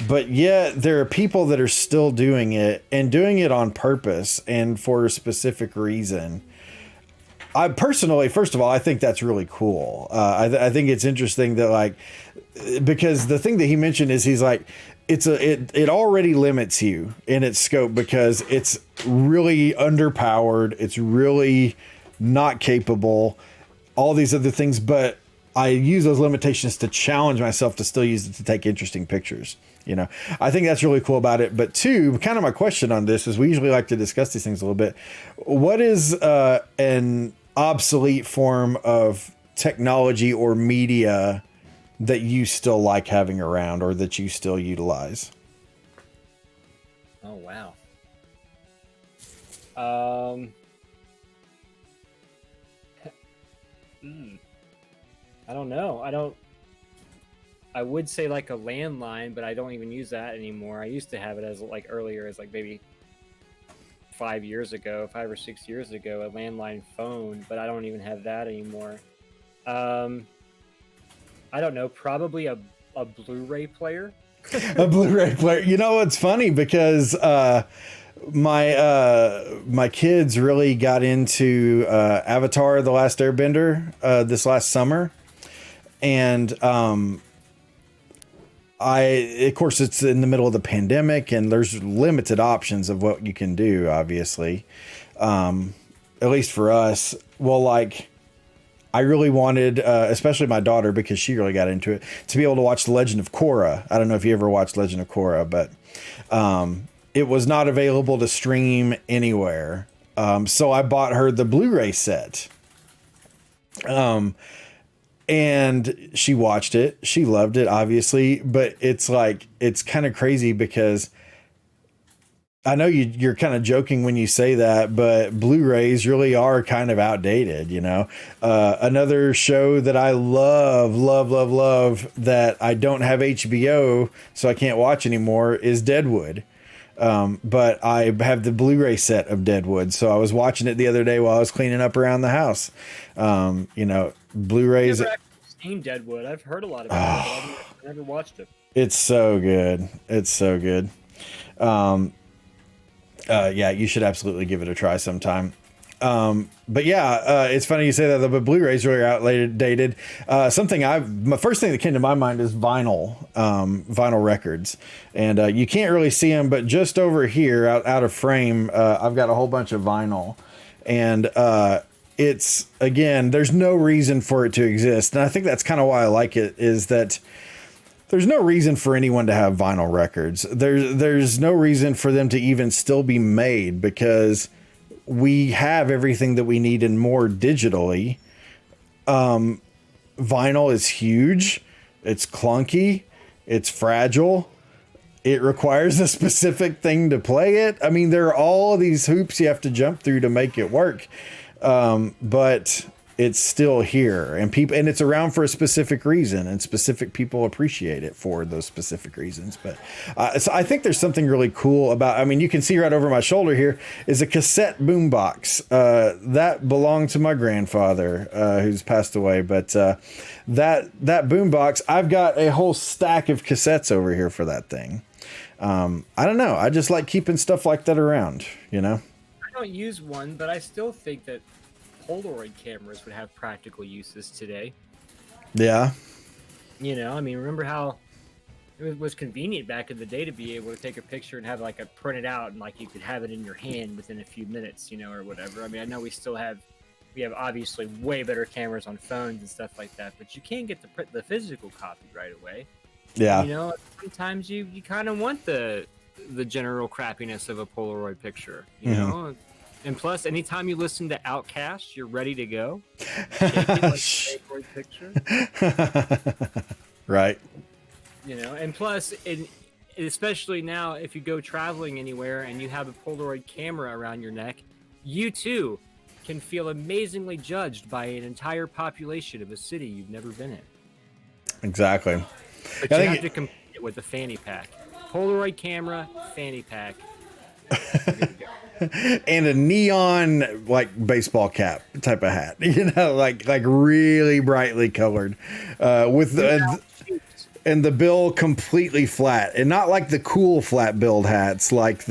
But yet there are people that are still doing it and doing it on purpose and for a specific reason. I personally, first of all, I think that's really cool. I think it's interesting that like, because the thing that he mentioned is he's like, it already limits you in its scope because it's really underpowered. It's really not capable, all these other things. But I use those limitations to challenge myself to still use it to take interesting pictures. You know, I think that's really cool about it. But two, kind of my question on this is we usually like to discuss these things a little bit. What is an obsolete form of technology or media that you still like having around or that you still utilize? Oh, wow. I don't know. I would say like a landline, but I don't even use that anymore. I used to have it as like earlier as like maybe 5 or 6 years ago, a landline phone, but I don't even have that anymore. I don't know, probably a Blu-ray player. A Blu-ray player. You know, it's funny because my kids really got into Avatar: The Last Airbender this last summer, and of course, it's in the middle of the pandemic and there's limited options of what you can do, obviously. At least for us. Well, like, I really wanted, especially my daughter, because she really got into it, to be able to watch The Legend of Korra. I don't know if you ever watched Legend of Korra, but it was not available to stream anywhere. So I bought her the Blu-ray set. And she watched it. She loved it, obviously. But it's like, it's kind of crazy because I know you're kind of joking when you say that, but Blu-rays really are kind of outdated, you know. Another show that I love that I don't have HBO, so I can't watch anymore, is Deadwood. But I have the Blu-ray set of Deadwood, so I was watching it the other day while I was cleaning up around the house. You know, Blu-rays. I've never actually seen Deadwood. I've heard a lot about it, but I've never watched it. It's so good. It's so good. Yeah, you should absolutely give it a try sometime. But yeah, it's funny you say that, but Blu-rays really are outdated. My first thing that came to my mind is vinyl records. And you can't really see them, but just over here out of frame, I've got a whole bunch of vinyl. And it's, again, there's no reason for it to exist. And I think that's kind of why I like it, is that there's no reason for anyone to have vinyl records. There's no reason for them to even still be made, because we have everything that we need and more digitally. Vinyl is huge. It's clunky. It's fragile. It requires a specific thing to play it. I mean, there are all these hoops you have to jump through to make it work. But it's still here, and it's around for a specific reason, and specific people appreciate it for those specific reasons. But so I think there's something really cool about, I mean, you can see right over my shoulder here is a cassette boombox that belonged to my grandfather, who's passed away. But that boombox, I've got a whole stack of cassettes over here for that thing. I don't know. I just like keeping stuff like that around, you know? I don't use one, but I still think that Polaroid cameras would have practical uses today. Yeah. You know, I mean, remember how it was convenient back in the day to be able to take a picture and have like a printed out, and like you could have it in your hand within a few minutes, you know, or whatever. I mean, I know we have obviously way better cameras on phones and stuff like that, but you can't get the physical copy right away. Yeah. You know, sometimes you kind of want the general crappiness of a Polaroid picture, you know? And plus, anytime you listen to Outkast, you're ready to go. Shake it like a Polaroid picture. Right. You know, and plus, especially now, if you go traveling anywhere and you have a Polaroid camera around your neck, you too can feel amazingly judged by an entire population of a city you've never been in. Exactly. But you have to complete it with a fanny pack. Polaroid camera, fanny pack. And a neon like baseball cap type of hat, like really brightly colored, with and the bill completely flat, and not like the cool flat billed hats, like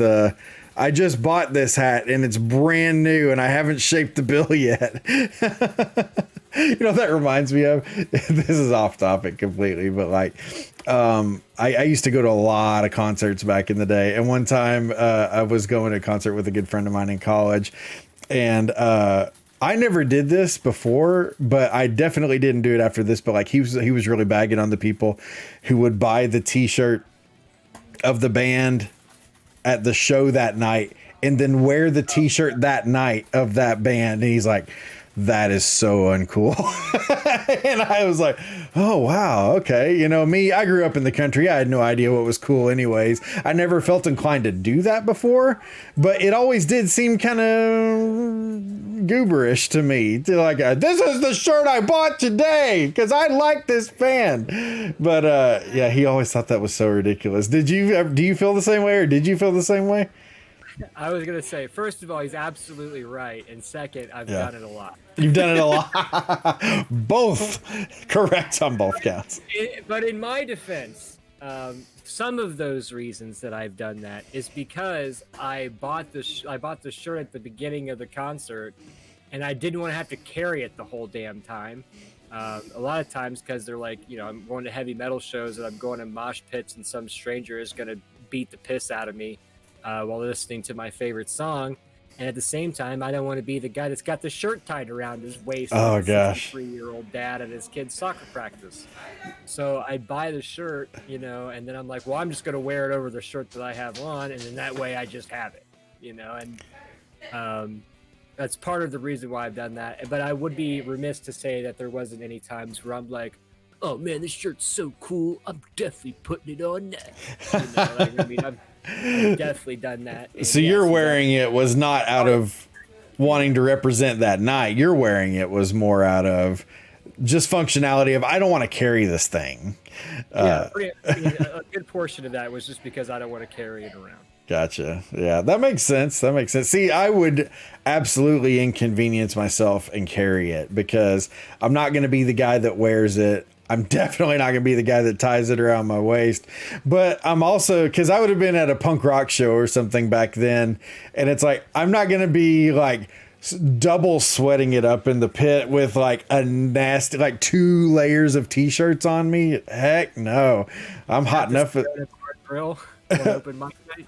I just bought this hat and it's brand new and I haven't shaped the bill yet. That reminds me of, this is off topic completely, but like, I used to go to a lot of concerts back in the day. And one time, I was going to a concert with a good friend of mine in college, and, I never did this before, but I definitely didn't do it after this. But like, he was really bagging on the people who would buy the t-shirt of the band at the show that night and then wear the t-shirt that night of that band. And he's like, that is so uncool. And I was like, oh, wow. Okay. Me, I grew up in the country. I had no idea what was cool anyways. I never felt inclined to do that before, but it always did seem kind of gooberish to me. This is the shirt I bought today because I like this band. But yeah, he always thought that was so ridiculous. Do you feel the same way, or did you feel the same way? I was going to say, first of all, he's absolutely right. And second, I've done it a lot. You've done it a lot. Both correct on both counts. But in my defense, some of those reasons that I've done that is because I bought the shirt at the beginning of the concert, and I didn't want to have to carry it the whole damn time. A lot of times because they're like, I'm going to heavy metal shows and I'm going to mosh pits and some stranger is going to beat the piss out of me while listening to my favorite song. And at the same time, I don't want to be the guy that's got the shirt tied around his waist. Oh, gosh. 63-year-old dad at his kid's soccer practice. So I buy the shirt, and then I'm like, well, I'm just going to wear it over the shirt that I have on. And then that way I just have it, and that's part of the reason why I've done that. But I would be remiss to say that there wasn't any times where I'm like, oh man, this shirt's so cool, I'm definitely putting it on now. I've definitely done that. So you're wearing it was not out of wanting to represent that night. You're wearing it was more out of just functionality of, I don't want to carry this thing. A good portion of that was just because I don't want to carry it around. Gotcha. Yeah, that makes sense. See, I would absolutely inconvenience myself and carry it because I'm not going to be the guy that wears it. I'm definitely not going to be the guy that ties it around my waist, but I'm also, because I would have been at a punk rock show or something back then, and it's like, I'm not going to be like double sweating it up in the pit with like a nasty, like 2 layers of t-shirts on me. Heck no. I'm hot enough. Grill, open mic night.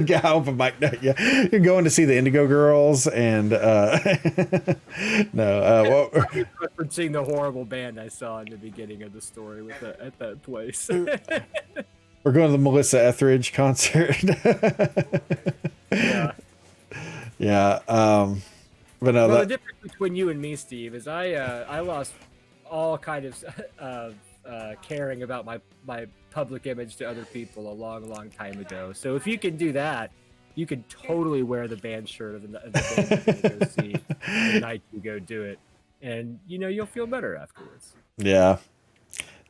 Yeah, open mic night. Yeah, you're going to see the Indigo Girls, and referencing the horrible band I saw in the beginning of the story at that place. We're going to the Melissa Etheridge concert. Yeah. But no, the difference between you and me, Steve, is I lost all kind of caring about my public image to other people a long time ago. So if you can do that, you can totally wear the band shirt of the band you go see the night you go do it, and you'll feel better afterwards. Yeah,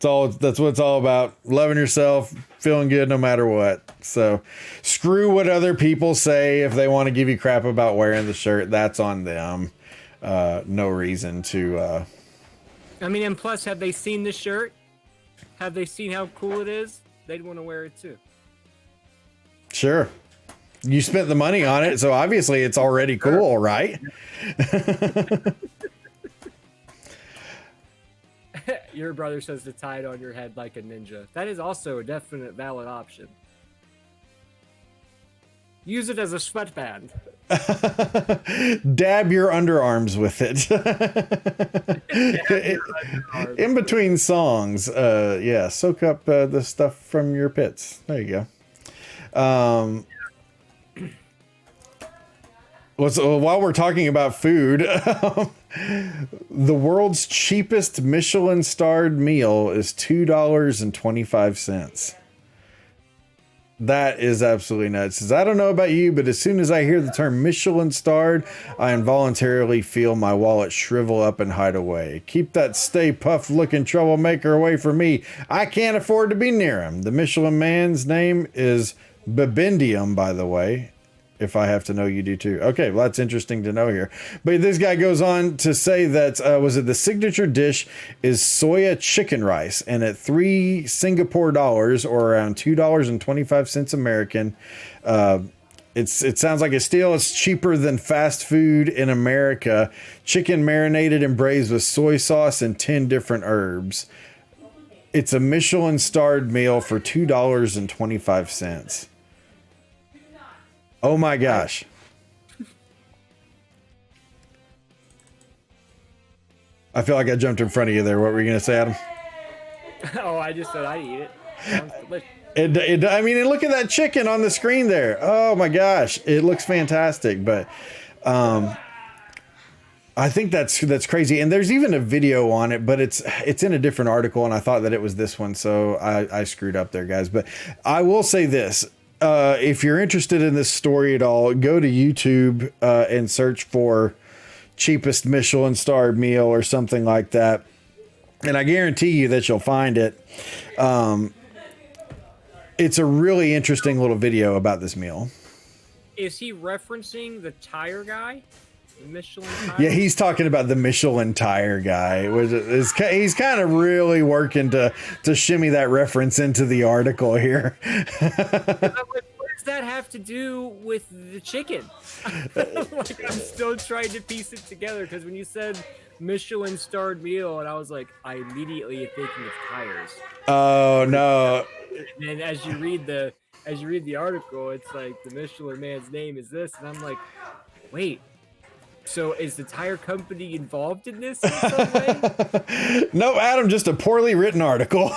that's what it's all about. Loving yourself, feeling good no matter what. So screw what other people say. If they want to give you crap about wearing the shirt, that's on them. No reason to and plus, have they seen the shirt? Have they seen how cool it is? They'd want to wear it too. Sure. You spent the money on it, so obviously it's already cool, right? Your brother says to tie it on your head like a ninja. That is also a definite valid option. Use it as a sweatband. Dab your underarms with it. In between songs. Soak up the stuff from your pits. There you go. While we're talking about food, the world's cheapest Michelin-starred meal is $2.25. That is absolutely nuts. Says, I don't know about you, but as soon as I hear the term Michelin-Starred, I involuntarily feel my wallet shrivel up and hide away. Keep that Stay Puft looking troublemaker away from me. I can't afford to be near him. The Michelin man's name is Bibendium, by the way. If I have to know, you do too. Okay, well, that's interesting to know here. But this guy goes on to say that, the signature dish is soya chicken rice, and at $3 Singapore dollars, or around $2.25 American, it sounds like a steal. It's cheaper than fast food in America. Chicken marinated and braised with soy sauce and 10 different herbs. It's a Michelin-starred meal for $2.25. Oh my gosh. I feel like I jumped in front of you there. What were you going to say, Adam? Oh, I just said I'd eat it. Sounds delicious. I mean, and look at that chicken on the screen there. Oh my gosh. It looks fantastic. But I think that's crazy. And there's even a video on it, but it's in a different article, and I thought that it was this one. So I screwed up there, guys. But I will say this. If you're interested in this story at all, go to YouTube and search for cheapest Michelin-starred meal or something like that. And I guarantee you that you'll find it. It's a really interesting little video about this meal. Is he referencing the tire guy? The Michelin tire? Yeah, he's talking about the Michelin tire guy. He's kind of really working to shimmy that reference into the article here. What does that have to do with the chicken? Like, I'm still trying to piece it together, because when you said Michelin-starred meal, and I was like, I immediately am thinking of tires. Oh no! And then as you read the article, it's like the Michelin man's name is this, and I'm like, wait. So is the tire company involved in this in some way? No, Adam, just a poorly written article.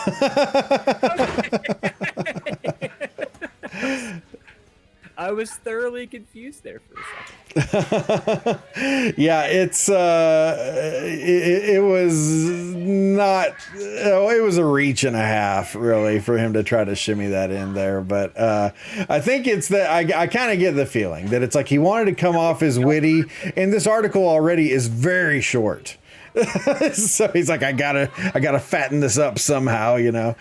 I was thoroughly confused there for a second. Yeah, it was not. It was a reach and a half, really, for him to try to shimmy that in there. But I think it's that I kind of get the feeling that it's like he wanted to come off as witty, and this article already is very short. So he's like, I gotta fatten this up somehow, you know.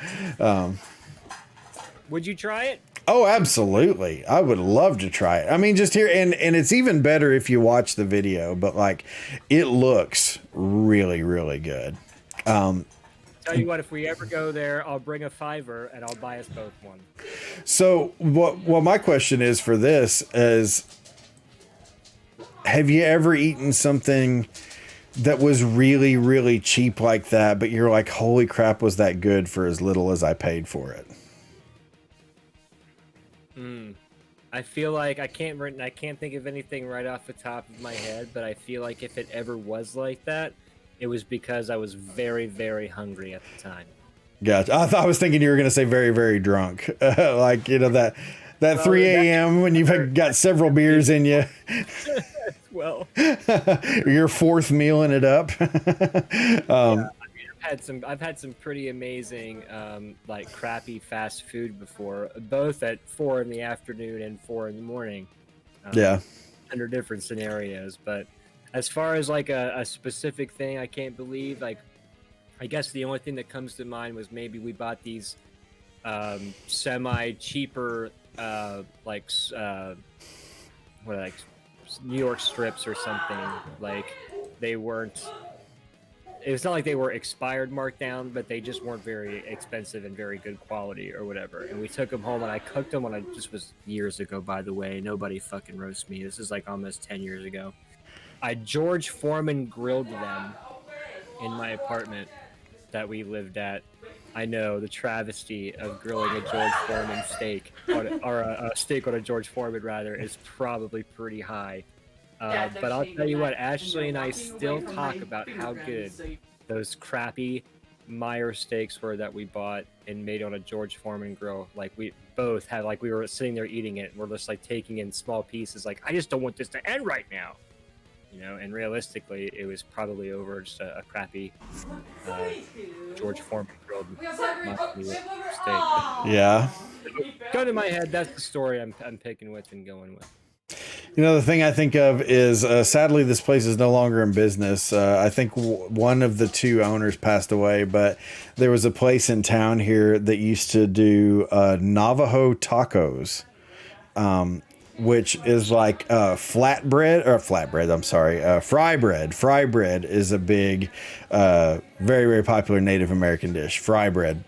Would you try it? Oh, absolutely. I would love to try it. I mean, just here, and it's even better if you watch the video, but like, it looks really, really good. Tell you what, if we ever go there, I'll bring a $5 and I'll buy us both one. So what my question is for this is, have you ever eaten something that was really, really cheap like that, but you're like, holy crap, was that good for as little as I paid for it? I feel like I can't think of anything right off the top of my head, but I feel like if it ever was like that, it was because I was very, very hungry at the time. Gotcha. I was thinking you were going to say very, very drunk. Like, you know, that 3 a.m. when you've got several beers in you. Well, your fourth mealing it up. Yeah, I've had some pretty amazing like crappy fast food before, both at 4 in the afternoon and 4 in the morning. Yeah, under different scenarios. But as far as like a specific thing, I can't believe, like, I guess the only thing that comes to mind was maybe we bought these semi cheaper like what are like New York strips or something. Like, they weren't. It was not like they were expired marked down, but they just weren't very expensive and very good quality or whatever. And we took them home and I cooked them when this was years ago, by the way. Nobody fucking roast me. This is like almost 10 years ago. I George Foreman grilled them in my apartment that we lived at. I know, the travesty of grilling a George Foreman steak, or a steak on a George Foreman rather, is probably pretty high. But I'll tell you what, Ashley and I still talk about how good those crappy Meyer steaks were that we bought and made on a George Foreman grill. Like, we both had, like, we were sitting there eating it and we're just like taking in small pieces, like, I just don't want this to end right now, you know. And realistically, it was probably over just a crappy George Foreman grilled steak. yeah. Gun to my head, that's the story I'm picking with and going with. You know, the thing I think of is, sadly, this place is no longer in business. I think one of the two owners passed away, but there was a place in town here that used to do Navajo Tacos, which is like fry bread. Fry bread is a big, very, very popular Native American dish, fry bread.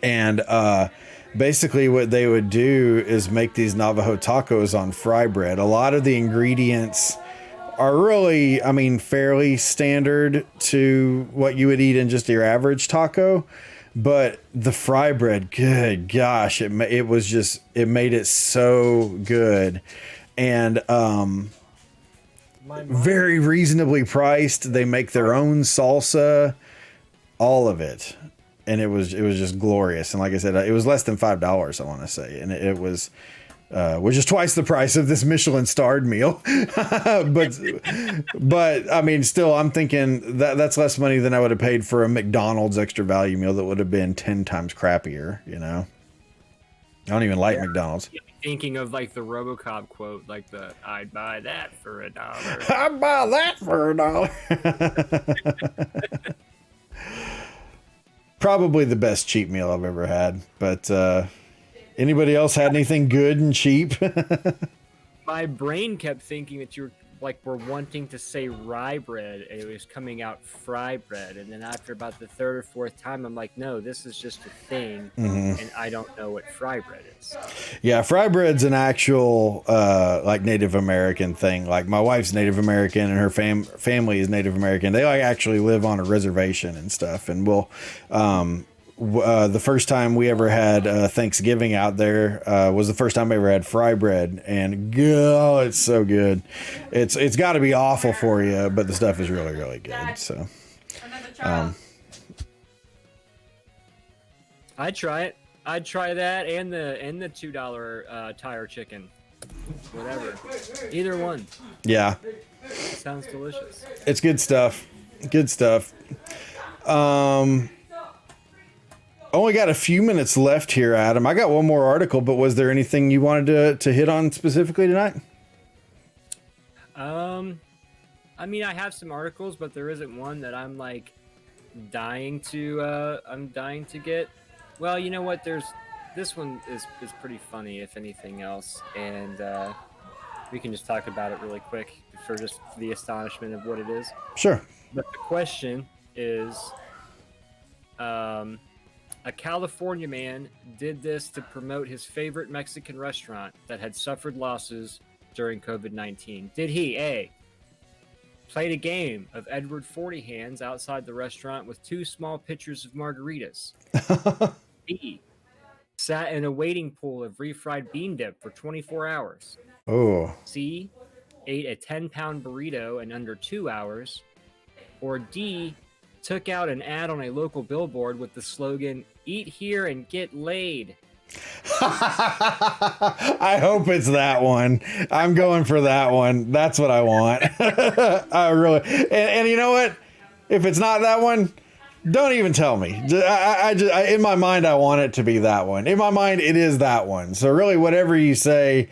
And basically what they would do is make these Navajo tacos on fry bread. A lot of the ingredients are really, I mean, fairly standard to what you would eat in just your average taco. But the fry bread, good gosh, it made it so good. And very reasonably priced. They make their own salsa, all of it. And it was just glorious. And like I said, it was less than $5, I want to say. And it was, which is twice the price of this Michelin-Starred meal. but I mean, still, I'm thinking that's less money than I would have paid for a McDonald's extra value meal that would have been 10 times crappier, you know? I don't even like McDonald's. Thinking of like the RoboCop quote, like I'd buy that for $1. I'd buy that for $1. Probably the best cheap meal I've ever had. But anybody else had anything good and cheap? My brain kept thinking that you were wanting to say rye bread, and it was coming out fry bread. And then after about the third or fourth time, I'm like, no, this is just a thing, and I don't know what fry bread is. Yeah, fry bread's an actual like Native American thing. Like my wife's Native American, and her family is Native American. They like actually live on a reservation and stuff. And we'll the first time we ever had Thanksgiving out there was the first time I ever had fry bread, and oh, it's so good. It's got to be awful for you, but the stuff is really, really good. So I'd try it. I'd try that and the $2 tire chicken, whatever, either one. Yeah, sounds delicious. It's good stuff. Good stuff. Only got a few minutes left here, Adam. I got one more article, but was there anything you wanted to hit on specifically tonight? I mean, I have some articles, but there isn't one that I'm like dying to get. Well, you know what? This one is pretty funny, if anything else, and we can just talk about it really quick for just the astonishment of what it is. Sure. But the question is, a California man did this to promote his favorite Mexican restaurant that had suffered losses during COVID-19. Did he A, played a game of Edward 40 hands outside the restaurant with 2 small pitchers of margaritas? B, sat in a waiting pool of refried bean dip for 24 hours? Oh. C, ate a 10-pound burrito in under 2 hours? Or D, took out an ad on a local billboard with the slogan, "Eat here and get laid"? I hope it's that one. I'm going for that one. That's what I want. I really, and you know what? If it's not that one, don't even tell me. I just in my mind, I want it to be that one. In my mind, it is that one. So really, whatever you say,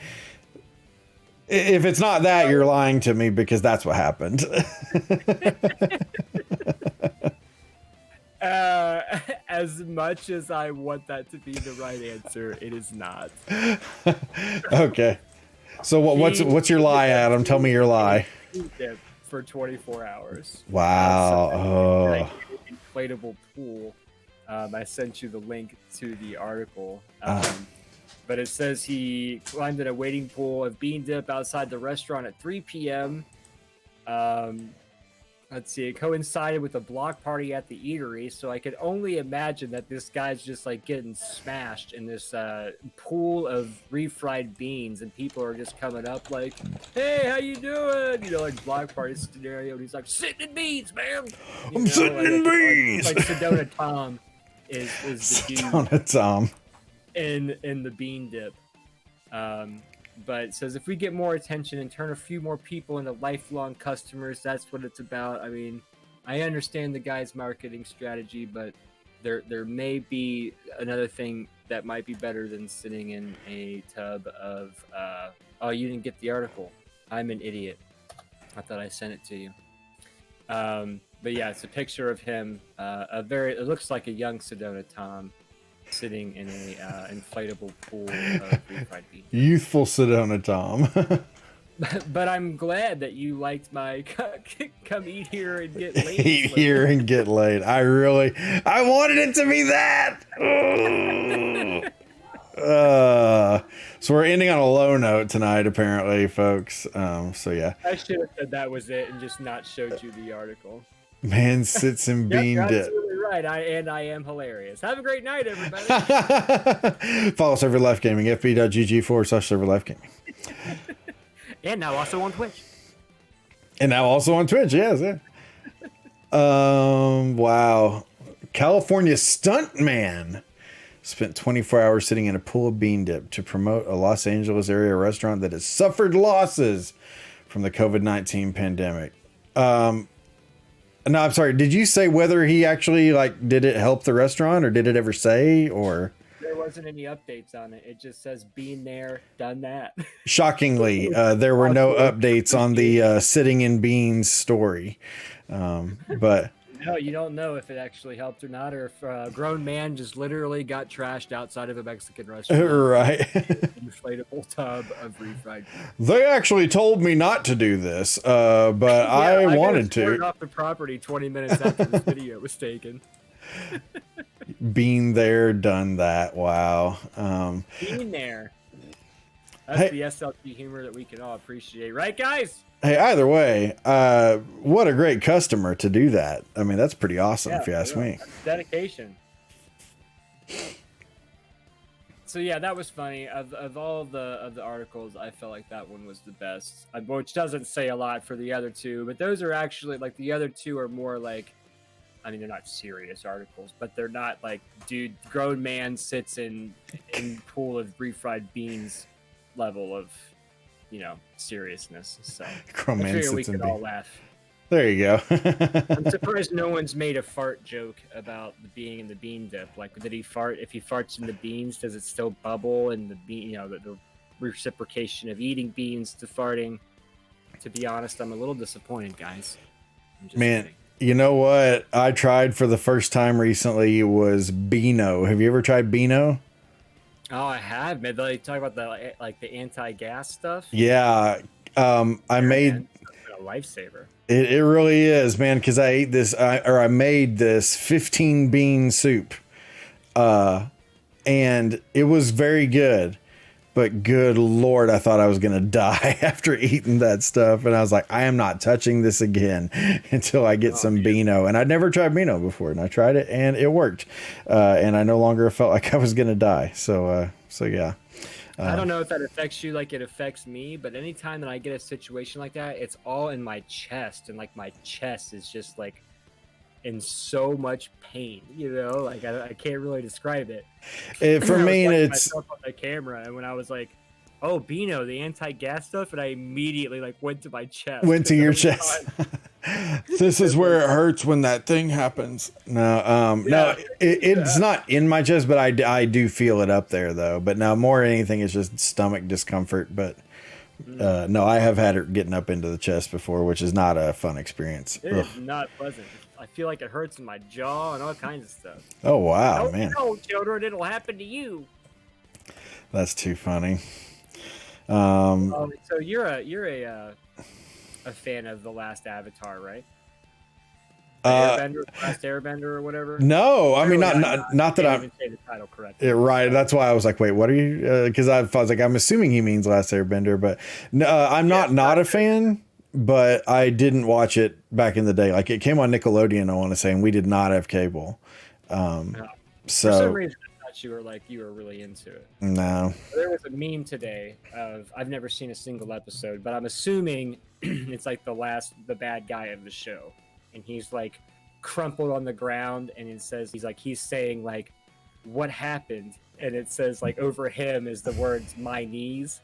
if it's not that, you're lying to me, because that's what happened. As much as I want that to be the right answer, it is not. Okay. So what's your lie, Adam? Tell me your lie. For 24 hours. Wow. Oh. Inflatable pool. I sent you the link to the article. But it says he climbed in a waiting pool of bean dip outside the restaurant at 3 p.m. Let's see, it coincided with a block party at the eatery, so I could only imagine that this guy's just like getting smashed in this pool of refried beans, and people are just coming up like, "Hey, how you doing?" You know, like block party scenario, and he's like, "Sitting in beans, man." I'm sitting in beans. Like Sedona Tom is the dude. Sedona Tom. In the bean dip. But it says, if we get more attention and turn a few more people into lifelong customers, that's what it's about. I mean, I understand the guy's marketing strategy, but there may be another thing that might be better than sitting in a tub of. Oh, you didn't get the article. I'm an idiot. I thought I sent it to you. But yeah, it's a picture of him. It looks like a young Sedona Tom sitting in a inflatable pool of refried beans. Youthful Sedona Tom. But I'm glad that you liked my come eat here and get laid. Eat here and get laid. I wanted it to be that. So we're ending on a low note tonight, apparently, folks. So yeah. I should have said that was it and just not showed you the article. Man sits in bean Yep, dip. absolutely right. I am hilarious. Have a great night, everybody. Follow Server Life Gaming, fb.gg/Server Life Gaming. And now also on Twitch. Yes. Yeah. Wow. California stuntman spent 24 hours sitting in a pool of bean dip to promote a Los Angeles area restaurant that has suffered losses from the COVID-19 pandemic. No, I'm sorry. Did you say whether he actually did it help the restaurant, or did it ever say, or? There wasn't any updates on it. It just says been there, done that. Shockingly, there were no updates on the sitting in beans story. But no, you don't know if it actually helped or not, or if a grown man just literally got trashed outside of a Mexican restaurant. Right. Inflatable tub of refried beans. They actually told me not to do this, but Yeah, I wanted to. to. Off the property 20 minutes after this video was taken. Been there, done that. Wow. Been there. That's the SLT humor that we can all appreciate, right, guys? Hey, either way, what a great customer to do that. I mean, that's pretty awesome, if you ask me. That's dedication. So yeah, that was funny. Of all of the articles, I felt like that one was the best. Which doesn't say a lot for the other two, but those are actually the other two are more I mean, they're not serious articles, but they're not dude, grown man sits in pool of refried beans level of, seriousness. So Grown man we sits in could all laugh. There you go. I'm surprised no one's made a fart joke about being in the bean dip. Did he fart? If he farts in the beans, does it still bubble? And the bean, the reciprocation of eating beans to farting. To be honest, I'm a little disappointed, guys. Man. Kidding. You know what I tried for the first time recently was Beano. Have you ever tried Beano? Oh, I have. Maybe they talk about the anti-gas stuff. Yeah, I made a lifesaver. It really is, man. Because I ate this, I made this 15 bean soup, and it was very good. But good Lord, I thought I was going to die after eating that stuff. And I was like, I am not touching this again until I get some Beano. And I'd never tried Beano before. And I tried it and it worked. And I no longer felt like I was going to die. So yeah. I don't know if that affects you like it affects me. But anytime that I get a situation like that, it's all in my chest. And my chest is just in so much pain, I can't really describe it. For me, it's on the camera, and when I was like, "Oh, Beano, the anti-gas stuff," and I immediately went to my chest. Went to your chest. This is where it hurts when that thing happens. No, it's not in my chest, but I do feel it up there though. But now more than anything, it's just stomach discomfort. But no, I have had it getting up into the chest before, which is not a fun experience. It is not pleasant. I feel like it hurts in my jaw and all kinds of stuff. Oh wow, man! No, children, it'll happen to you. That's too funny. So you're a fan of the last Avatar, right? Last Airbender or whatever. No, I mean not that I I'm. even say the title correctly. Right, that's why I was like, wait, what are you? Because I was like, I'm assuming he means Last Airbender, but no, I'm not a fan. But I didn't watch it back in the day. It came on Nickelodeon, I want to say, and we did not have cable. No. So for some reason, I thought you were really into it. No. There was a meme today of I've never seen a single episode, but I'm assuming it's the bad guy of the show, and he's crumpled on the ground, and it says he's saying what happened, and it says over him is the words my knees,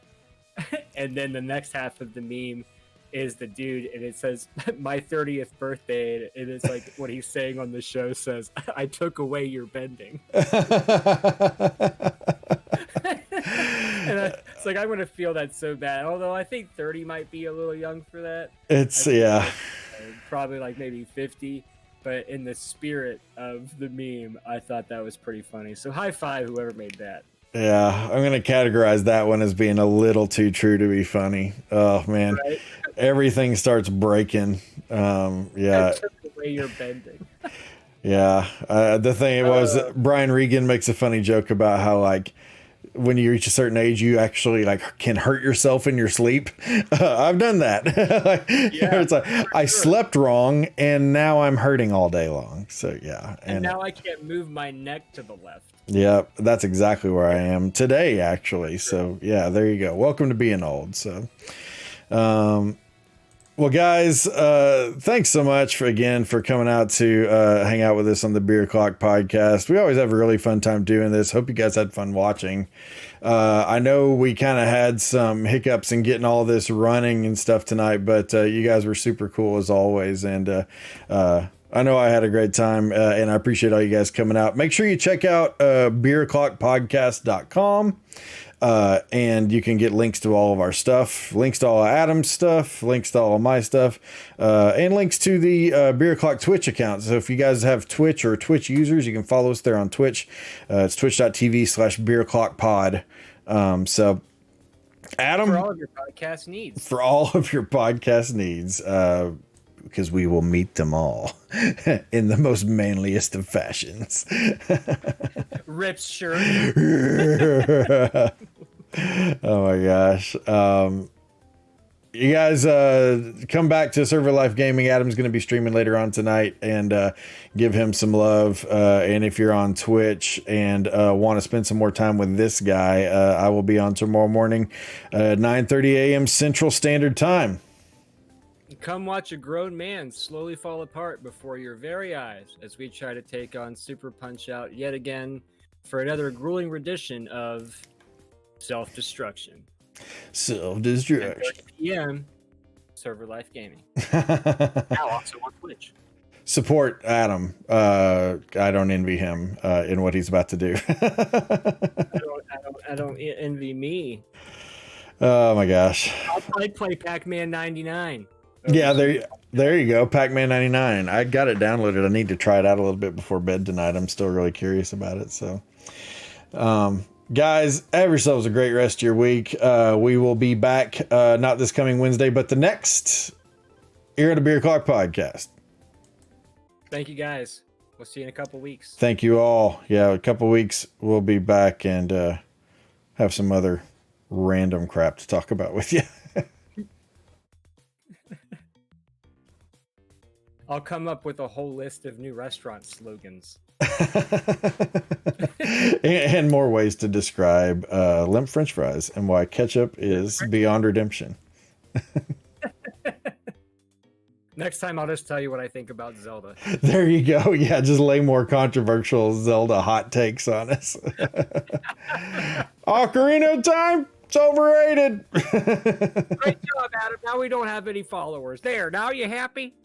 and then the next half of the meme is the dude, and it says my 30th birthday, and it's like what he's saying on the show says, "I took away your bending." And it's like I'm gonna feel that so bad. Although I think 30 might be a little young for that. It's yeah. Probably like maybe 50. But in the spirit of the meme, I thought that was pretty funny. So high five whoever made that. Yeah, I'm gonna categorize that one as being a little too true to be funny. Oh man, right? Everything starts breaking. Yeah. I took away your bending. Yeah, the thing was, Brian Regan makes a funny joke about how like when you reach a certain age, you actually like can hurt yourself in your sleep. I've done that. It's like I slept wrong and now I'm hurting all day long. So yeah, and now I can't move my neck to the left. Yeah, that's exactly where I am today, actually. So yeah, there you go. Welcome to being old. So, well, guys, thanks so much for coming out to hang out with us on the Beer Clock podcast. We always have a really fun time doing this. Hope you guys had fun watching. I know we kind of had some hiccups in getting all this running and stuff tonight, but you guys were super cool as always. And I know I had a great time, and I appreciate all you guys coming out. Make sure you check out beerclockpodcast.com. And you can get links to all of our stuff, links to all of Adam's stuff, links to all of my stuff, and links to the Beer Clock Twitch account. So if you guys have Twitch or Twitch users, you can follow us there on Twitch. It's twitch.tv/beerclockpod. So Adam, for all of your podcast needs, because we will meet them all in the most manliest of fashions. Rips shirt. Oh my gosh. You guys come back to Server Life Gaming. Adam's going to be streaming later on tonight, and give him some love. And if you're on Twitch and want to spend some more time with this guy, I will be on tomorrow morning, 9:30 a.m. Central Standard Time. Come watch a grown man slowly fall apart before your very eyes as we try to take on Super Punch-Out yet again for another grueling rendition of Self-Destruction. Self-Destruction. 10:30 p.m. Server Life Gaming. Now also on Twitch. Support Adam. I don't envy him in what he's about to do. I don't envy me. Oh my gosh. I'd play Pac-Man 99. Yeah, there you go. Pac-Man 99. I got it downloaded. I need to try it out a little bit before bed tonight. I'm still really curious about it. So, guys, have yourselves a great rest of your week. We will be back, not this coming Wednesday, but the next here at the Beer Clock podcast. Thank you, guys. We'll see you in a couple weeks. Thank you all. Yeah, a couple weeks we'll be back and have some other random crap to talk about with you. I'll come up with a whole list of new restaurant slogans. And more ways to describe limp French fries and why ketchup is beyond redemption. Next time, I'll just tell you what I think about Zelda. There you go. Yeah, just lay more controversial Zelda hot takes on us. Ocarina of Time, it's overrated. Great job, Adam. Now we don't have any followers. There, now you happy?